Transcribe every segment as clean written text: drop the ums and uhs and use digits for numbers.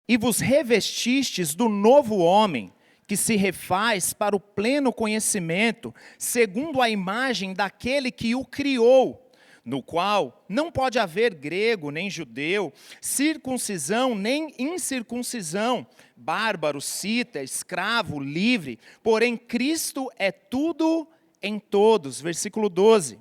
E vos revestistes do novo homem, que se refaz para o pleno conhecimento, segundo a imagem daquele que o criou, no qual não pode haver grego nem judeu, circuncisão nem incircuncisão, bárbaro, cita, escravo, livre, porém Cristo é tudo em todos. Versículo 12.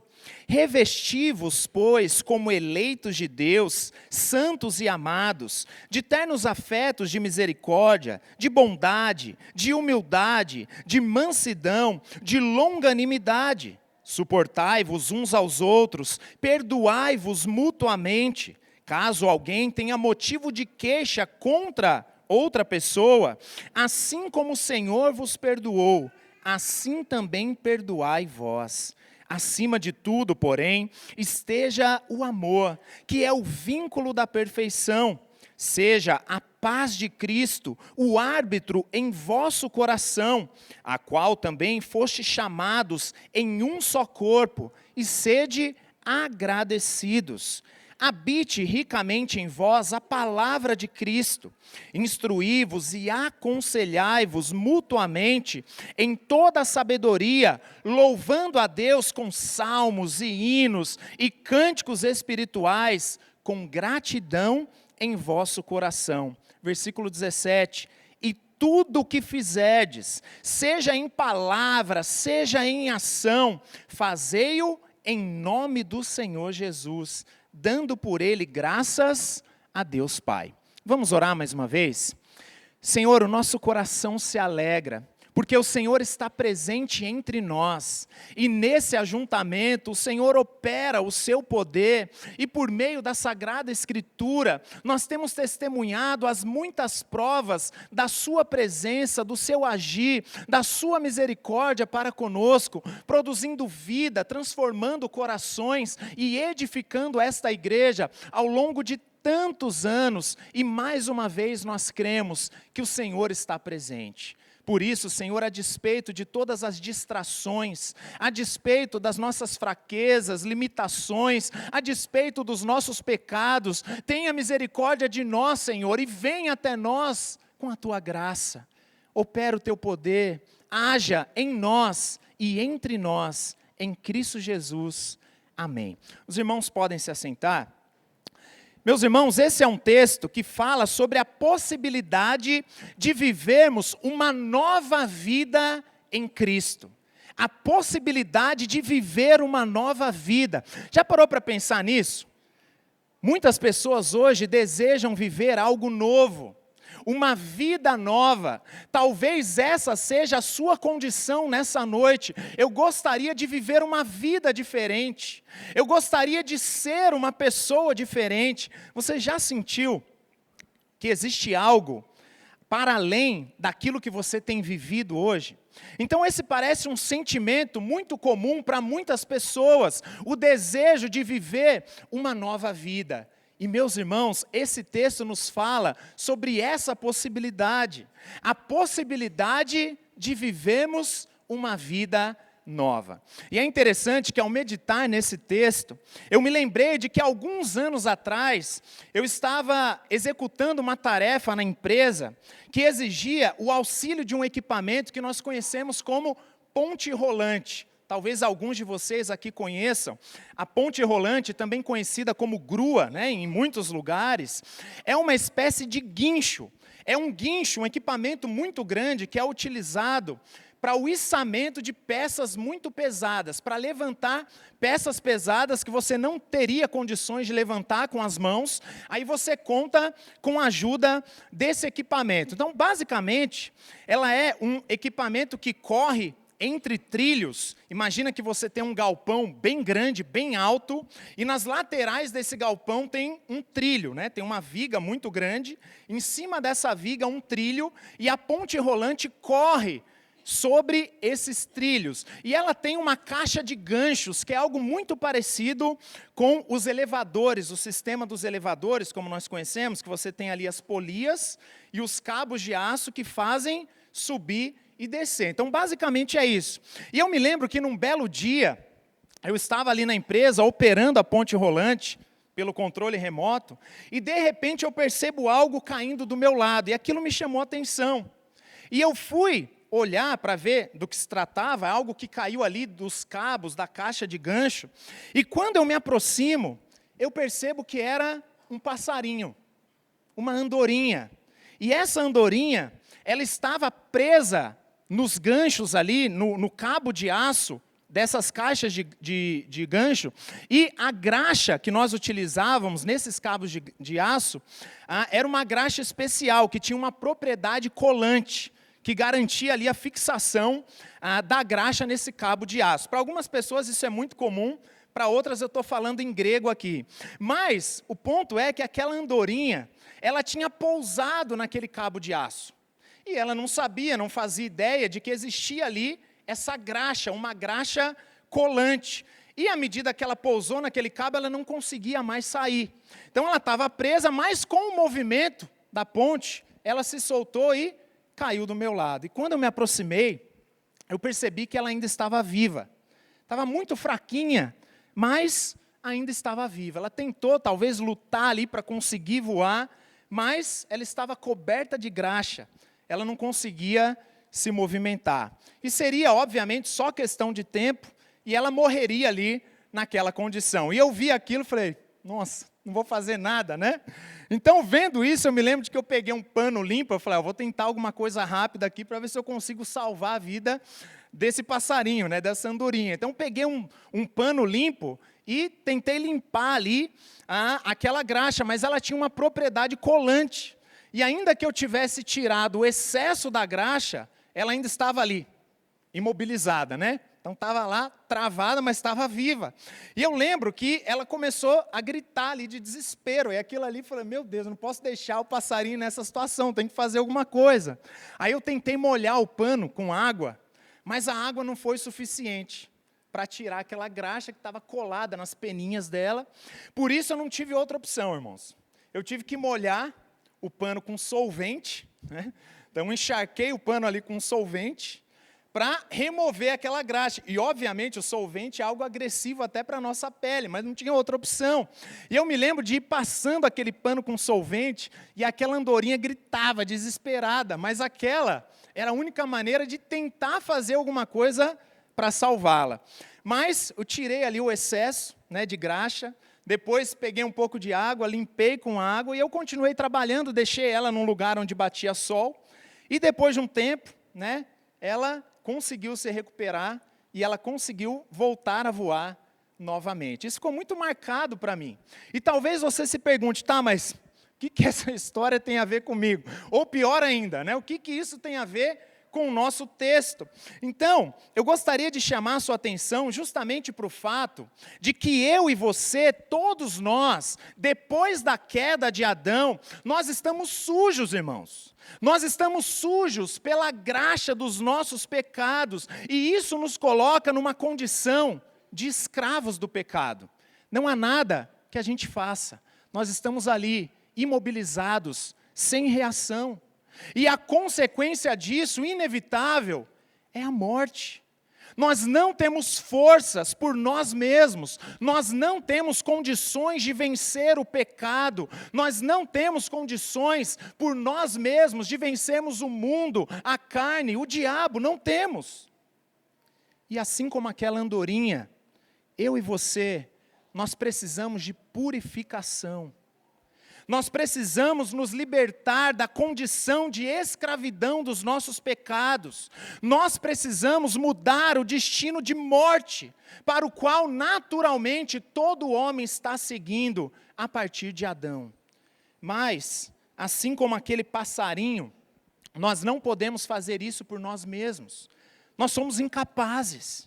Revesti-vos, pois, como eleitos de Deus, santos e amados, de ternos afetos de misericórdia, de bondade, de humildade, de mansidão, de longanimidade. Suportai-vos uns aos outros, perdoai-vos mutuamente, caso alguém tenha motivo de queixa contra outra pessoa, assim como o Senhor vos perdoou, assim também perdoai vós. Acima de tudo, porém, esteja o amor, que é o vínculo da perfeição. Seja a paz de Cristo o árbitro em vosso coração, a qual também foste chamados em um só corpo, e sede agradecidos. Habite ricamente em vós a palavra de Cristo, instruí-vos e aconselhai-vos mutuamente em toda a sabedoria, louvando a Deus com salmos e hinos e cânticos espirituais, com gratidão em vosso coração. Versículo 17. E tudo o que fizerdes, seja em palavra, seja em ação, fazei-o em nome do Senhor Jesus, dando por ele graças a Deus Pai. Vamos orar mais uma vez? Senhor, o nosso coração se alegra, porque o Senhor está presente entre nós, e nesse ajuntamento o Senhor opera o seu poder, e por meio da Sagrada Escritura, nós temos testemunhado as muitas provas da sua presença, do seu agir, da sua misericórdia para conosco, produzindo vida, transformando corações e edificando esta igreja ao longo de tantos anos, e mais uma vez nós cremos que o Senhor está presente. Por isso, Senhor, a despeito de todas as distrações, a despeito das nossas fraquezas, limitações, a despeito dos nossos pecados, tenha misericórdia de nós, Senhor, e venha até nós com a Tua graça. Opera o Teu poder, haja em nós e entre nós, em Cristo Jesus. Amém. Os irmãos podem se assentar. Meus irmãos, esse é um texto que fala sobre a possibilidade de vivermos uma nova vida em Cristo. A possibilidade de viver uma nova vida. Já parou para pensar nisso? Muitas pessoas hoje desejam viver algo novo, uma vida nova. Talvez essa seja a sua condição nessa noite. Eu gostaria de viver uma vida diferente. Eu gostaria de ser uma pessoa diferente. Você já sentiu que existe algo para além daquilo que você tem vivido hoje? Então esse parece um sentimento muito comum para muitas pessoas, o desejo de viver uma nova vida. E meus irmãos, esse texto nos fala sobre essa possibilidade, a possibilidade de vivermos uma vida nova. E é interessante que ao meditar nesse texto, eu me lembrei de que alguns anos atrás, eu estava executando uma tarefa na empresa que exigia o auxílio de um equipamento que nós conhecemos como ponte rolante. Talvez alguns de vocês aqui conheçam. A ponte rolante, também conhecida como grua, em muitos lugares, é uma espécie de guincho. É um guincho, um equipamento muito grande que é utilizado para o içamento de peças muito pesadas, para levantar peças pesadas que você não teria condições de levantar com as mãos, aí você conta com a ajuda desse equipamento. Então, basicamente, ela é um equipamento que corre entre trilhos. Imagina que você tem um galpão bem grande, bem alto, e nas laterais desse galpão tem um trilho, tem uma viga muito grande, em cima dessa viga um trilho, e a ponte rolante corre sobre esses trilhos. E ela tem uma caixa de ganchos, que é algo muito parecido com os elevadores, o sistema dos elevadores, como nós conhecemos, que você tem ali as polias e os cabos de aço que fazem subir e descer. Então, basicamente é isso. E eu me lembro que num belo dia, eu estava ali na empresa, operando a ponte rolante, pelo controle remoto, e de repente eu percebo algo caindo do meu lado, e aquilo me chamou a atenção. E eu fui olhar para ver do que se tratava, algo que caiu ali dos cabos da caixa de gancho, e quando eu me aproximo, eu percebo que era um passarinho, uma andorinha. E essa andorinha, ela estava presa nos ganchos ali, no cabo de aço, dessas caixas de gancho, e a graxa que nós utilizávamos nesses cabos de aço, era uma graxa especial, que tinha uma propriedade colante, que garantia ali a fixação da graxa nesse cabo de aço. Para algumas pessoas isso é muito comum, para outras eu estou falando em grego aqui. Mas o ponto é que aquela andorinha, ela tinha pousado naquele cabo de aço. E ela não sabia, não fazia ideia de que existia ali essa graxa, uma graxa colante. E à medida que ela pousou naquele cabo, ela não conseguia mais sair. Então ela estava presa, mas com o movimento da ponte, ela se soltou e caiu do meu lado. E quando eu me aproximei, eu percebi que ela ainda estava viva. Estava muito fraquinha, mas ainda estava viva. Ela tentou talvez lutar ali para conseguir voar, mas ela estava coberta de graxa. Ela não conseguia se movimentar. E seria, obviamente, só questão de tempo, e ela morreria ali naquela condição. E eu vi aquilo e falei, nossa, não vou fazer nada, né? Então, vendo isso, eu me lembro de que eu peguei um pano limpo, eu falei, vou tentar alguma coisa rápida aqui para ver se eu consigo salvar a vida desse passarinho, né, dessa andorinha. Então, peguei um pano limpo e tentei limpar ali aquela graxa, mas ela tinha uma propriedade colante. E ainda que eu tivesse tirado o excesso da graxa, ela ainda estava ali, imobilizada, né? Então estava lá, travada, mas estava viva. E eu lembro que ela começou a gritar ali de desespero. E aquilo ali, eu falei, meu Deus, não posso deixar o passarinho nessa situação, tem que fazer alguma coisa. Aí eu tentei molhar o pano com água, mas a água não foi suficiente para tirar aquela graxa que estava colada nas peninhas dela. Por isso eu não tive outra opção, irmãos. Eu tive que molhar o pano com solvente, né? Então, encharquei o pano ali com solvente para remover aquela graxa. E, obviamente, o solvente é algo agressivo até para a nossa pele, mas não tinha outra opção. E eu me lembro de ir passando aquele pano com solvente e aquela andorinha gritava, desesperada, mas aquela era a única maneira de tentar fazer alguma coisa para salvá-la. Mas eu tirei ali o excesso, né, de graxa, depois peguei um pouco de água, limpei com água e eu continuei trabalhando, deixei ela num lugar onde batia sol. E depois de um tempo, né, ela conseguiu se recuperar e ela conseguiu voltar a voar novamente. Isso ficou muito marcado para mim. E talvez você se pergunte, tá, mas o que essa história tem a ver comigo? Ou pior ainda, né, o que isso tem a ver com o nosso texto? Então, eu gostaria de chamar a sua atenção justamente para o fato de que eu e você, todos nós, depois da queda de Adão, nós estamos sujos, irmãos. Nós estamos sujos pela graxa dos nossos pecados, e isso nos coloca numa condição de escravos do pecado. Não há nada que a gente faça. Nós estamos ali, imobilizados, sem reação. E a consequência disso, inevitável, é a morte. Nós não temos forças por nós mesmos, nós não temos condições de vencer o pecado, nós não temos condições por nós mesmos de vencermos o mundo, a carne, o diabo, não temos. E assim como aquela andorinha, eu e você, nós precisamos de purificação. Nós precisamos nos libertar da condição de escravidão dos nossos pecados. Nós precisamos mudar o destino de morte, para o qual naturalmente todo homem está seguindo a partir de Adão. Mas, assim como aquele passarinho, nós não podemos fazer isso por nós mesmos. Nós somos incapazes.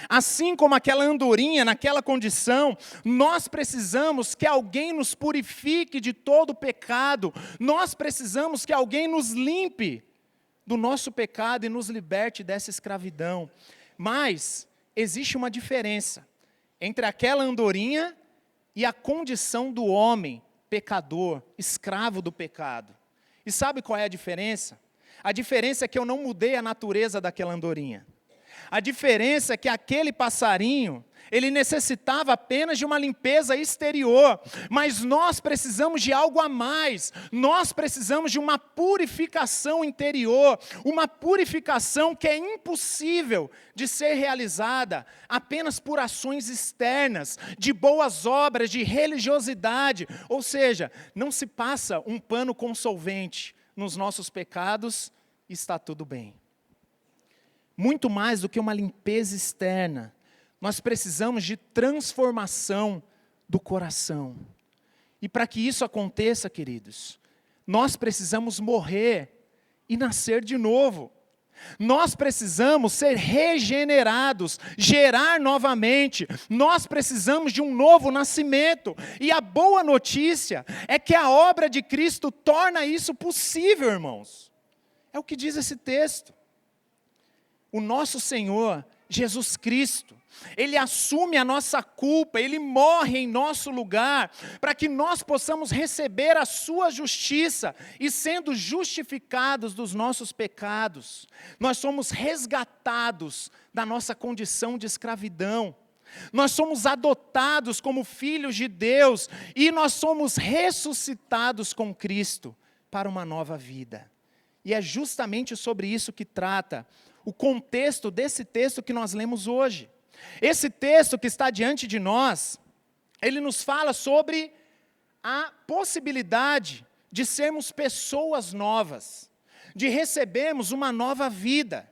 Assim como aquela andorinha, naquela condição, nós precisamos que alguém nos purifique de todo o pecado, nós precisamos que alguém nos limpe do nosso pecado e nos liberte dessa escravidão. Mas existe uma diferença entre aquela andorinha e a condição do homem pecador, escravo do pecado. E sabe qual é a diferença? A diferença é que eu não mudei a natureza daquela andorinha. A diferença é que aquele passarinho, ele necessitava apenas de uma limpeza exterior, mas nós precisamos de algo a mais. Nós precisamos de uma purificação interior, uma purificação que é impossível de ser realizada apenas por ações externas, de boas obras, de religiosidade. Ou seja, não se passa um pano com solvente nos nossos pecados e está tudo bem. Muito mais do que uma limpeza externa, nós precisamos de transformação do coração. E para que isso aconteça, queridos, nós precisamos morrer e nascer de novo. Nós precisamos ser regenerados, gerar novamente. Nós precisamos de um novo nascimento. E a boa notícia é que a obra de Cristo torna isso possível, irmãos. É o que diz esse texto. O nosso Senhor, Jesus Cristo, Ele assume a nossa culpa, Ele morre em nosso lugar, para que nós possamos receber a sua justiça, e sendo justificados dos nossos pecados, nós somos resgatados da nossa condição de escravidão, nós somos adotados como filhos de Deus, e nós somos ressuscitados com Cristo para uma nova vida. E é justamente sobre isso que trata o contexto desse texto que nós lemos hoje. Esse texto que está diante de nós, ele nos fala sobre a possibilidade de sermos pessoas novas, de recebermos uma nova vida.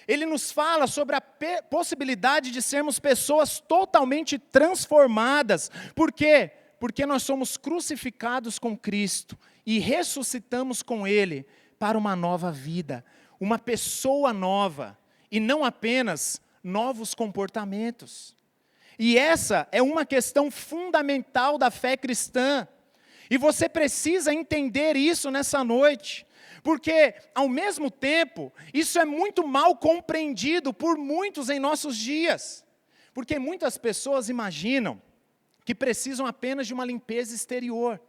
Ele nos fala sobre a possibilidade de sermos pessoas totalmente transformadas. Por quê? Porque nós somos crucificados com Cristo e ressuscitamos com Ele para uma nova vida, uma pessoa nova, e não apenas novos comportamentos. E essa é uma questão fundamental da fé cristã, e você precisa entender isso nessa noite, porque, ao mesmo tempo, isso é muito mal compreendido por muitos em nossos dias, porque muitas pessoas imaginam que precisam apenas de uma limpeza exterior.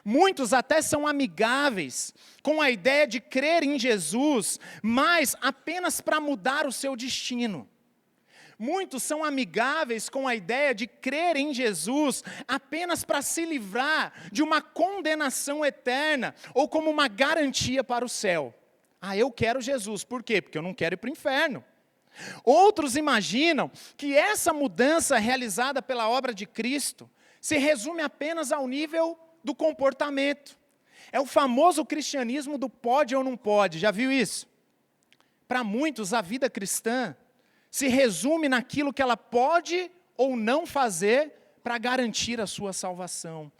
Muitos até são amigáveis com a ideia de crer em Jesus, mas apenas para mudar o seu destino. Muitos são amigáveis com a ideia de crer em Jesus apenas para se livrar de uma condenação eterna ou como uma garantia para o céu. Ah, eu quero Jesus. Por quê? Porque eu não quero ir para o inferno. Outros imaginam que essa mudança realizada pela obra de Cristo se resume apenas ao nível do comportamento. É o famoso cristianismo do pode ou não pode. Já viu isso? Para muitos, a vida cristã se resume naquilo que ela pode ou não fazer para garantir a sua salvação.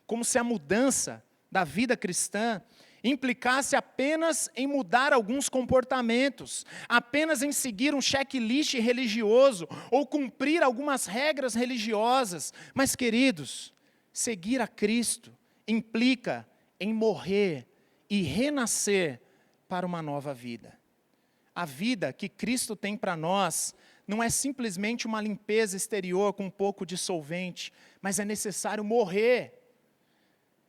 Como se a mudança da vida cristã implicasse apenas em mudar alguns comportamentos, apenas em seguir um checklist religioso ou cumprir algumas regras religiosas. Mas, queridos, seguir a Cristo implica em morrer e renascer para uma nova vida. A vida que Cristo tem para nós não é simplesmente uma limpeza exterior com um pouco de solvente, mas é necessário morrer.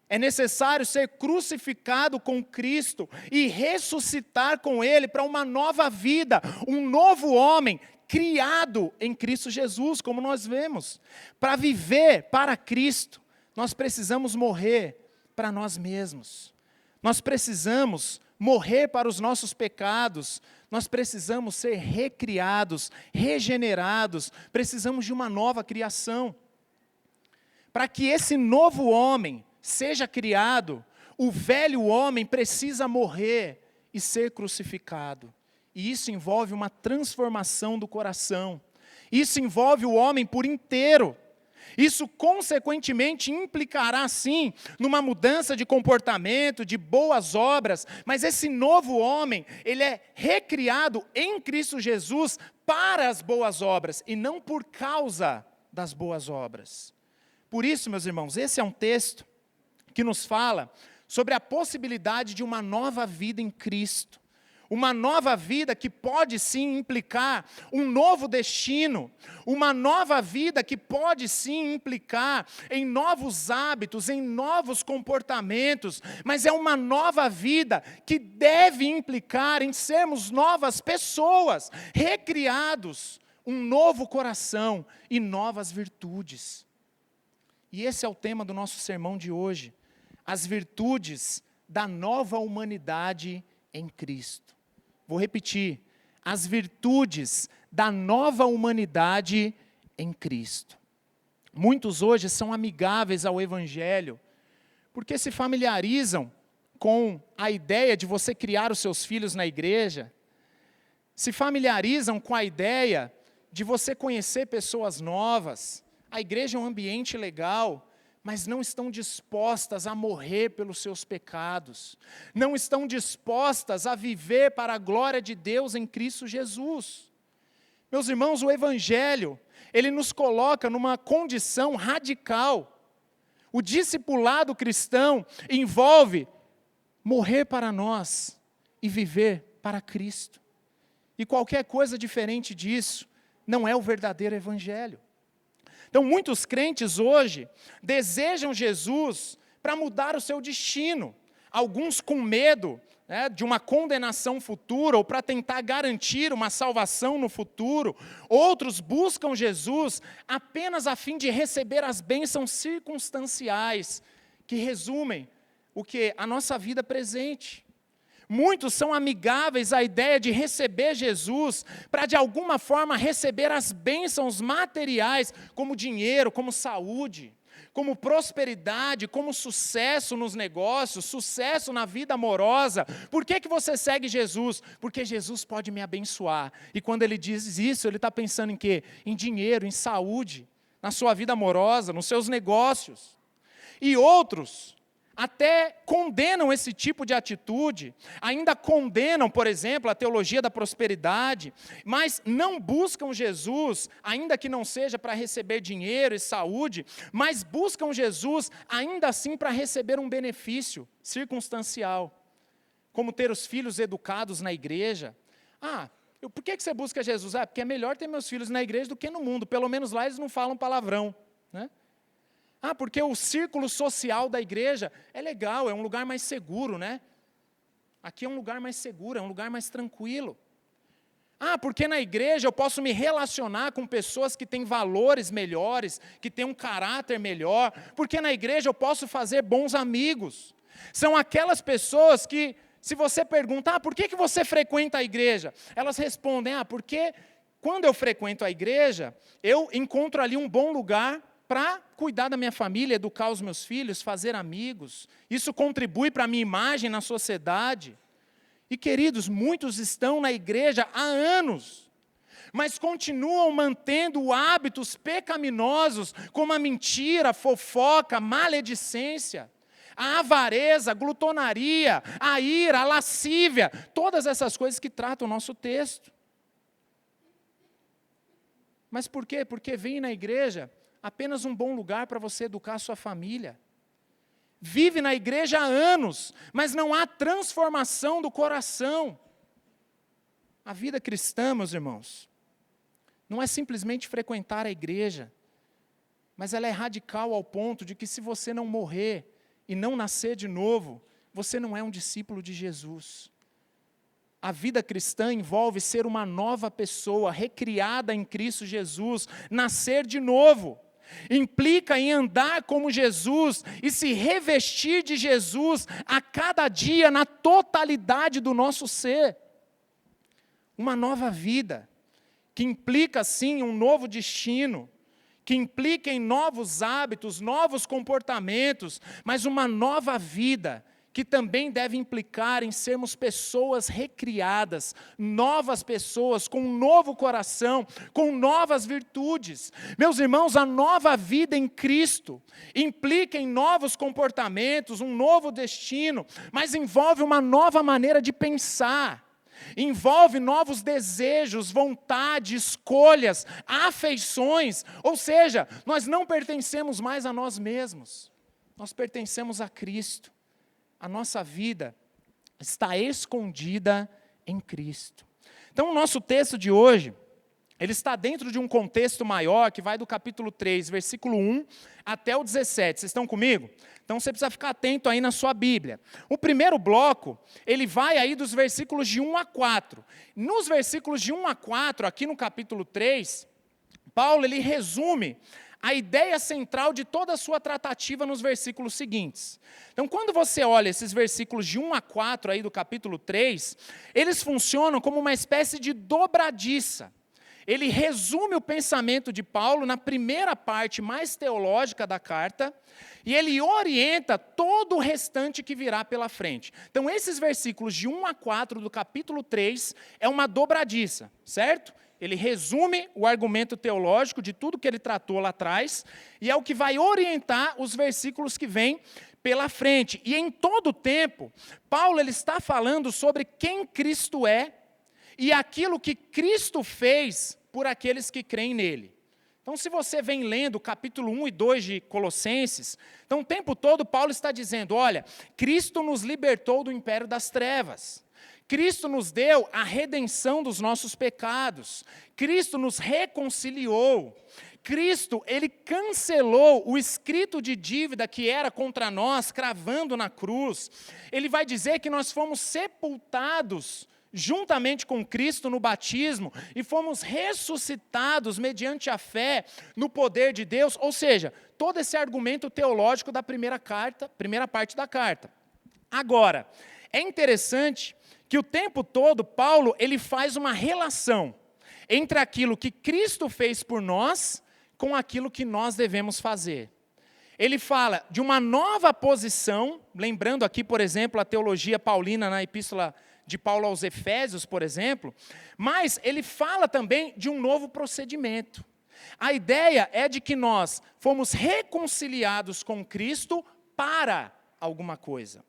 É necessário ser crucificado com Cristo e ressuscitar com Ele para uma nova vida, um novo homem criado em Cristo Jesus, como nós vemos. Para viver para Cristo, nós precisamos morrer para nós mesmos. Nós precisamos morrer para os nossos pecados. Nós precisamos ser recriados, regenerados. Precisamos de uma nova criação. Para que esse novo homem seja criado, o velho homem precisa morrer e ser crucificado. E isso envolve uma transformação do coração. Isso envolve o homem por inteiro. Isso, consequentemente, implicará, sim, numa mudança de comportamento, de boas obras, mas esse novo homem, ele é recriado em Cristo Jesus para as boas obras, e não por causa das boas obras. Por isso, meus irmãos, esse é um texto que nos fala sobre a possibilidade de uma nova vida em Cristo. Uma nova vida que pode sim implicar um novo destino. Uma nova vida que pode sim implicar em novos hábitos, em novos comportamentos. Mas é uma nova vida que deve implicar em sermos novas pessoas, recriados, um novo coração e novas virtudes. E esse é o tema do nosso sermão de hoje. As virtudes da nova humanidade em Cristo. Vou repetir. As virtudes da nova humanidade em Cristo. Muitos hoje são amigáveis ao Evangelho, porque se familiarizam com a ideia de você criar os seus filhos na igreja, se familiarizam com a ideia de você conhecer pessoas novas. A igreja é um ambiente legal, mas não estão dispostas a morrer pelos seus pecados. Não estão dispostas a viver para a glória de Deus em Cristo Jesus. Meus irmãos, o Evangelho, ele nos coloca numa condição radical. O discipulado cristão envolve morrer para nós e viver para Cristo. E qualquer coisa diferente disso não é o verdadeiro Evangelho. Então, muitos crentes hoje desejam Jesus para mudar o seu destino. Alguns com medo, de uma condenação futura ou para tentar garantir uma salvação no futuro. Outros buscam Jesus apenas a fim de receber as bênçãos circunstanciais, que resumem o que? A nossa vida presente. Muitos são amigáveis à ideia de receber Jesus para, de alguma forma, receber as bênçãos materiais, como dinheiro, como saúde, como prosperidade, como sucesso nos negócios, sucesso na vida amorosa. Por que você segue Jesus? Porque Jesus pode me abençoar. E quando ele diz isso, ele está pensando em quê? Em dinheiro, em saúde, na sua vida amorosa, nos seus negócios. E outros até condenam esse tipo de atitude, ainda condenam, por exemplo, a teologia da prosperidade, mas não buscam Jesus, ainda que não seja para receber dinheiro e saúde, mas buscam Jesus ainda assim para receber um benefício circunstancial, como ter os filhos educados na igreja. Por que você busca Jesus? Porque é melhor ter meus filhos na igreja do que no mundo, pelo menos lá eles não falam palavrão, né? Porque o círculo social da igreja é legal, é um lugar mais seguro, né? Aqui é um lugar mais seguro, é um lugar mais tranquilo. Porque na igreja eu posso me relacionar com pessoas que têm valores melhores, que têm um caráter melhor, porque na igreja eu posso fazer bons amigos. São aquelas pessoas que, se você pergunta, por que você frequenta a igreja? Elas respondem, porque quando eu frequento a igreja, eu encontro ali um bom lugar para cuidar da minha família, educar os meus filhos, fazer amigos. Isso contribui para a minha imagem na sociedade. E, queridos, muitos estão na igreja há anos, mas continuam mantendo hábitos pecaminosos, como a mentira, a fofoca, a maledicência, a avareza, a glutonaria, a ira, a lascívia, todas essas coisas que tratam o nosso texto. Mas por quê? Porque vem na igreja apenas um bom lugar para você educar a sua família. Vive na igreja há anos, mas não há transformação do coração. A vida cristã, meus irmãos, não é simplesmente frequentar a igreja, mas ela é radical ao ponto de que se você não morrer e não nascer de novo, você não é um discípulo de Jesus. A vida cristã envolve ser uma nova pessoa, recriada em Cristo Jesus, nascer de novo. Implica em andar como Jesus e se revestir de Jesus a cada dia na totalidade do nosso ser. Uma nova vida, que implica sim um novo destino, que implica em novos hábitos, novos comportamentos, mas uma nova vida que também deve implicar em sermos pessoas recriadas, novas pessoas, com um novo coração, com novas virtudes. Meus irmãos, a nova vida em Cristo implica em novos comportamentos, um novo destino, mas envolve uma nova maneira de pensar, envolve novos desejos, vontades, escolhas, afeições, ou seja, nós não pertencemos mais a nós mesmos, nós pertencemos a Cristo. A nossa vida está escondida em Cristo. Então, o nosso texto de hoje, ele está dentro de um contexto maior, que vai do capítulo 3, versículo 1 até o 17. Vocês estão comigo? Então, você precisa ficar atento aí na sua Bíblia. O primeiro bloco, ele vai aí dos versículos de 1 a 4. Nos versículos de 1 a 4, aqui no capítulo 3, Paulo, ele resume a ideia central de toda a sua tratativa nos versículos seguintes. Então, quando você olha esses versículos de 1 a 4 aí do capítulo 3, eles funcionam como uma espécie de dobradiça. Ele resume o pensamento de Paulo na primeira parte mais teológica da carta, e ele orienta todo o restante que virá pela frente. Então, esses versículos de 1 a 4 do capítulo 3 é uma dobradiça, certo? Ele resume o argumento teológico de tudo que ele tratou lá atrás, e é o que vai orientar os versículos que vêm pela frente. E em todo o tempo, Paulo ele está falando sobre quem Cristo é e aquilo que Cristo fez por aqueles que creem nele. Então, se você vem lendo o capítulo 1 e 2 de Colossenses, então o tempo todo Paulo está dizendo, olha, Cristo nos libertou do império das trevas. Cristo nos deu a redenção dos nossos pecados. Cristo nos reconciliou. Cristo, ele cancelou o escrito de dívida que era contra nós, cravando na cruz. Ele vai dizer que nós fomos sepultados juntamente com Cristo no batismo e fomos ressuscitados mediante a fé no poder de Deus. Ou seja, todo esse argumento teológico da primeira parte da carta. Agora, é interessante que o tempo todo Paulo ele faz uma relação entre aquilo que Cristo fez por nós com aquilo que nós devemos fazer. Ele fala de uma nova posição, lembrando aqui, por exemplo, a teologia paulina na epístola de Paulo aos Efésios, por exemplo, mas ele fala também de um novo procedimento. A ideia é de que nós fomos reconciliados com Cristo para alguma coisa.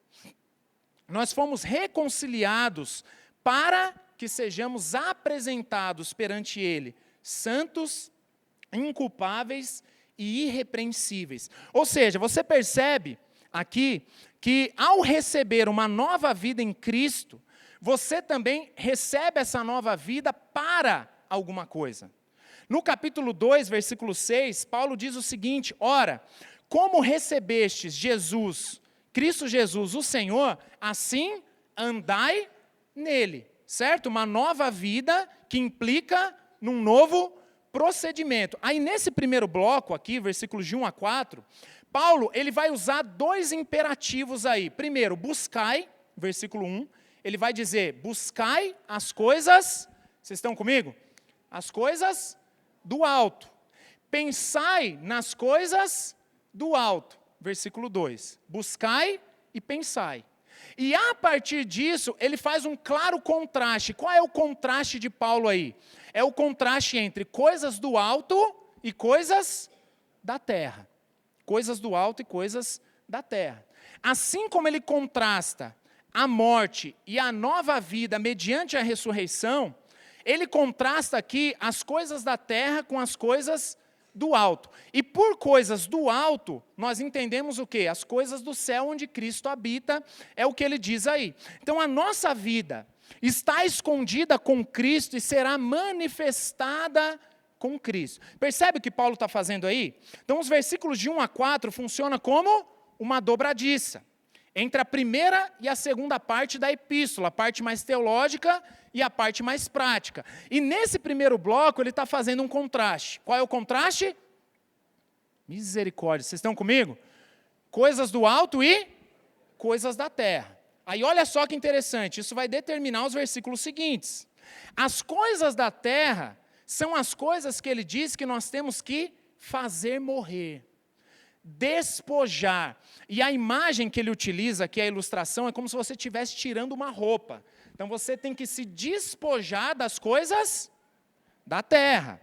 Nós fomos reconciliados para que sejamos apresentados perante Ele, santos, inculpáveis e irrepreensíveis. Ou seja, você percebe aqui que ao receber uma nova vida em Cristo, você também recebe essa nova vida para alguma coisa. No capítulo 2, versículo 6, Paulo diz o seguinte, ora, como recebestes Jesus, Cristo Jesus, o Senhor, assim andai nele, certo? Uma nova vida que implica num novo procedimento. Aí nesse primeiro bloco aqui, versículos de 1 a 4, Paulo ele vai usar dois imperativos aí. Primeiro, buscai, versículo 1, ele vai dizer, buscai as coisas, vocês estão comigo? As coisas do alto. Pensai nas coisas do alto. Versículo 2, buscai e pensai. E a partir disso, ele faz um claro contraste. Qual é o contraste de Paulo aí? É o contraste entre coisas do alto e coisas da terra. Coisas do alto e coisas da terra. Assim como ele contrasta a morte e a nova vida mediante a ressurreição, ele contrasta aqui as coisas da terra com as coisas do alto. E por coisas do alto, nós entendemos o quê? As coisas do céu onde Cristo habita, é o que ele diz aí. Então a nossa vida está escondida com Cristo e será manifestada com Cristo. Percebe o que Paulo está fazendo aí? Então os versículos de 1 a 4 funcionam como uma dobradiça entre a primeira e a segunda parte da epístola, a parte mais teológica e a parte mais prática. E nesse primeiro bloco ele está fazendo um contraste. Qual é o contraste? Misericórdia, vocês estão comigo? Coisas do alto e coisas da terra. Aí olha só que interessante, isso vai determinar os versículos seguintes. As coisas da terra são as coisas que ele diz que nós temos que fazer morrer. Despojar. E a imagem que ele utiliza, que é a ilustração, é como se você estivesse tirando uma roupa. Então você tem que se despojar das coisas da terra.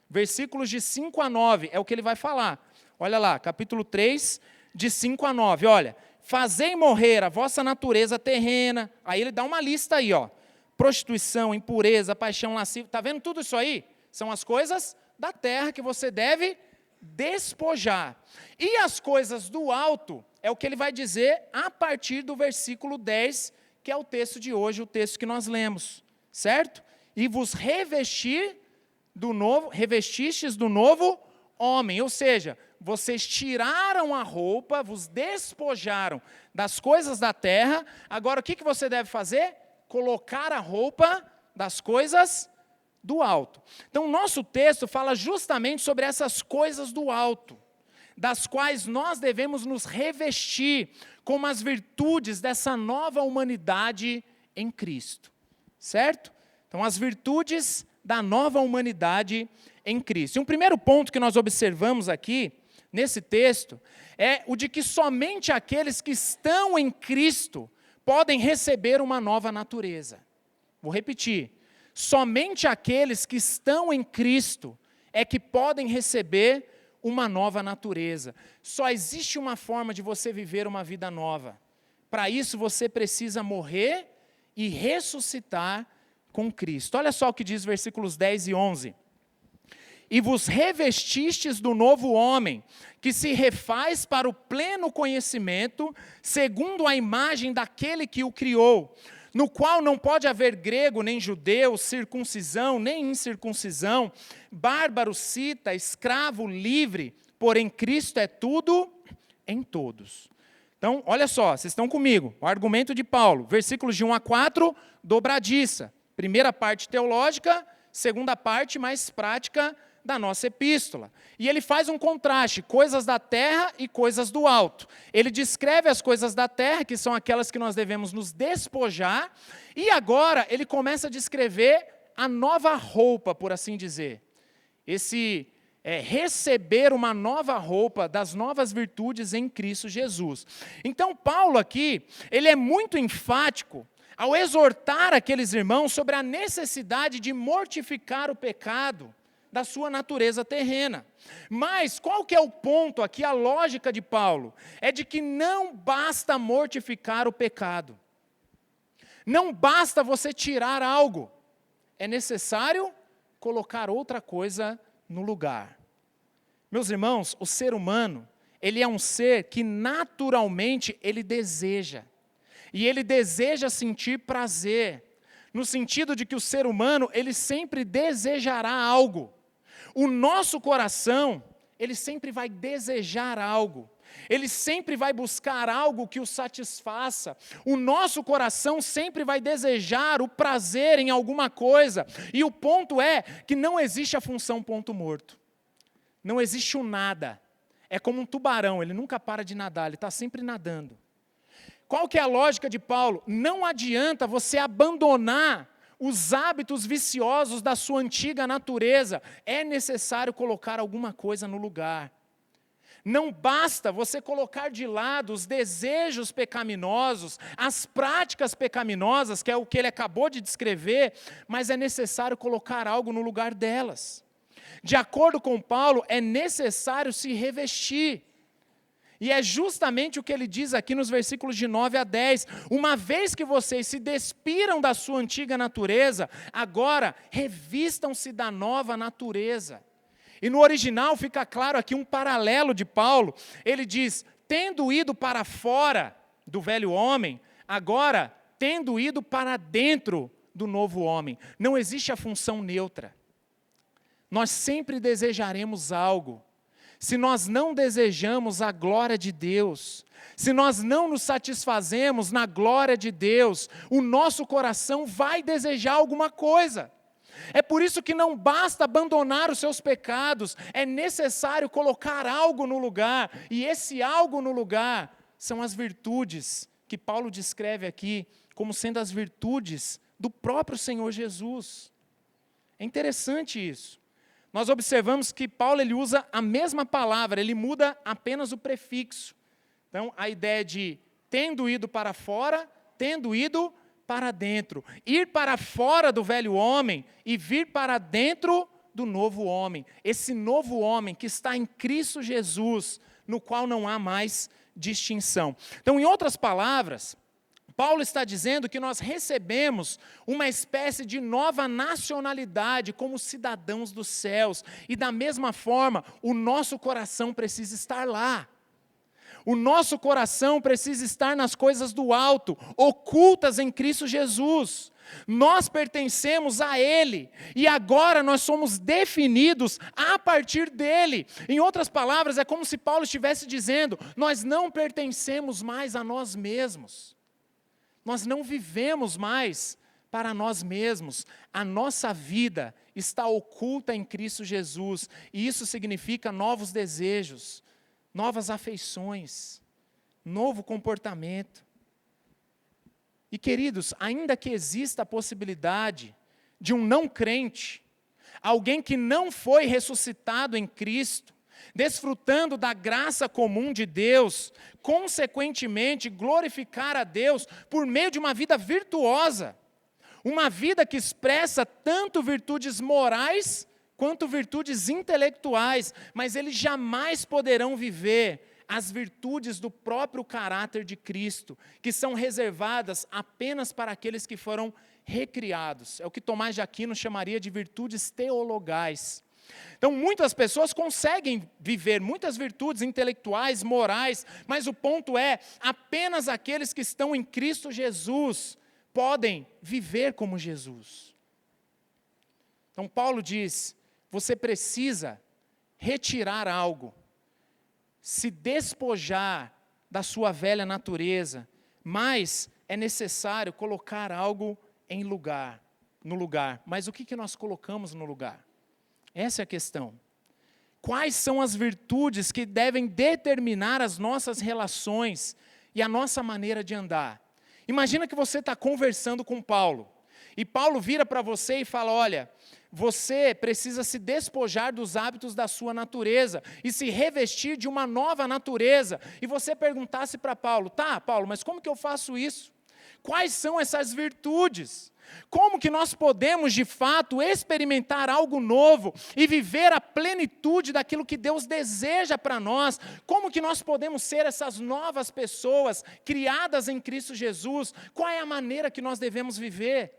Versículos de 5 a 9 é o que ele vai falar. Olha lá, capítulo 3, de 5 a 9. Olha, fazei morrer a vossa natureza terrena. Aí ele dá uma lista aí, ó. Prostituição, impureza, paixão lasciva. Está vendo tudo isso aí? São as coisas da terra que você deve despojar. E as coisas do alto é o que ele vai dizer a partir do versículo 10, que é o texto de hoje, o texto que nós lemos, certo? E vos revestistes do novo homem, ou seja, vocês tiraram a roupa, vos despojaram das coisas da terra, agora o que você deve fazer? Colocar a roupa das coisas do alto. Então, o nosso texto fala justamente sobre essas coisas do alto, das quais nós devemos nos revestir como as virtudes dessa nova humanidade em Cristo, certo? Então, as virtudes da nova humanidade em Cristo. E um primeiro ponto que nós observamos aqui, nesse texto, é o de que somente aqueles que estão em Cristo podem receber uma nova natureza. Vou repetir. Somente aqueles que estão em Cristo é que podem receber uma nova natureza. Só existe uma forma de você viver uma vida nova. Para isso você precisa morrer e ressuscitar com Cristo. Olha só o que diz versículos 10 e 11. E vos revestistes do novo homem, que se refaz para o pleno conhecimento, segundo a imagem daquele que o criou, no qual não pode haver grego, nem judeu, circuncisão, nem incircuncisão, bárbaro, cita, escravo, livre, porém Cristo é tudo em todos. Então, olha só, vocês estão comigo, o argumento de Paulo, versículos de 1 a 4, dobradiça. Primeira parte teológica, segunda parte mais prática da nossa epístola. E ele faz um contraste, coisas da terra e coisas do alto. Ele descreve as coisas da terra, que são aquelas que nós devemos nos despojar, e agora ele começa a descrever a nova roupa, por assim dizer. Receber uma nova roupa das novas virtudes em Cristo Jesus. Então Paulo aqui, ele é muito enfático ao exortar aqueles irmãos sobre a necessidade de mortificar o pecado da sua natureza terrena. Mas qual que é o ponto aqui, a lógica de Paulo? É de que não basta mortificar o pecado. Não basta você tirar algo. É necessário colocar outra coisa no lugar. Meus irmãos, o ser humano, ele é um ser que naturalmente ele deseja. E ele deseja sentir prazer. No sentido de que o ser humano, ele sempre desejará algo. O nosso coração, ele sempre vai desejar algo. Ele sempre vai buscar algo que o satisfaça. O nosso coração sempre vai desejar o prazer em alguma coisa. E o ponto é que não existe a função ponto morto. Não existe o nada. É como um tubarão, ele nunca para de nadar, ele está sempre nadando. Qual que é a lógica de Paulo? Não adianta você abandonar os hábitos viciosos da sua antiga natureza, é necessário colocar alguma coisa no lugar. Não basta você colocar de lado os desejos pecaminosos, as práticas pecaminosas, que é o que ele acabou de descrever, mas é necessário colocar algo no lugar delas. De acordo com Paulo, é necessário se revestir. E é justamente o que ele diz aqui nos versículos de 9 a 10. Uma vez que vocês se despiram da sua antiga natureza, agora revistam-se da nova natureza. E no original fica claro aqui um paralelo de Paulo. Ele diz, tendo ido para fora do velho homem, agora tendo ido para dentro do novo homem. Não existe a função neutra. Nós sempre desejaremos algo. Se nós não desejamos a glória de Deus, se nós não nos satisfazemos na glória de Deus, o nosso coração vai desejar alguma coisa. É por isso que não basta abandonar os seus pecados, é necessário colocar algo no lugar, e esse algo no lugar são as virtudes que Paulo descreve aqui como sendo as virtudes do próprio Senhor Jesus. É interessante isso. Nós observamos que Paulo ele usa a mesma palavra, ele muda apenas o prefixo. Então, a ideia de tendo ido para fora, tendo ido para dentro. Ir para fora do velho homem e vir para dentro do novo homem. Esse novo homem que está em Cristo Jesus, no qual não há mais distinção. Então, em outras palavras, Paulo está dizendo que nós recebemos uma espécie de nova nacionalidade como cidadãos dos céus. E da mesma forma, o nosso coração precisa estar lá. O nosso coração precisa estar nas coisas do alto, ocultas em Cristo Jesus. Nós pertencemos a Ele, e agora nós somos definidos a partir dEle. Em outras palavras, é como se Paulo estivesse dizendo, nós não pertencemos mais a nós mesmos. Nós não vivemos mais para nós mesmos. A nossa vida está oculta em Cristo Jesus, e isso significa novos desejos, novas afeições, novo comportamento. E queridos, ainda que exista a possibilidade de um não crente, alguém que não foi ressuscitado em Cristo, desfrutando da graça comum de Deus, consequentemente glorificar a Deus por meio de uma vida virtuosa, uma vida que expressa tanto virtudes morais quanto virtudes intelectuais, mas eles jamais poderão viver as virtudes do próprio caráter de Cristo, que são reservadas apenas para aqueles que foram recriados. É o que Tomás de Aquino chamaria de virtudes teologais. Então, muitas pessoas conseguem viver muitas virtudes intelectuais, morais, mas o ponto é, apenas aqueles que estão em Cristo Jesus podem viver como Jesus. Então, Paulo diz, você precisa retirar algo, se despojar da sua velha natureza, mas é necessário colocar algo no lugar. Mas o que nós colocamos no lugar? Essa é a questão. Quais são as virtudes que devem determinar as nossas relações e a nossa maneira de andar? Imagina que você está conversando com Paulo, e Paulo vira para você e fala, olha, você precisa se despojar dos hábitos da sua natureza e se revestir de uma nova natureza. E você perguntasse para Paulo, tá, Paulo, mas como que eu faço isso? Quais são essas virtudes? Como que nós podemos, de fato, experimentar algo novo e viver a plenitude daquilo que Deus deseja para nós? Como que nós podemos ser essas novas pessoas criadas em Cristo Jesus? Qual é a maneira que nós devemos viver?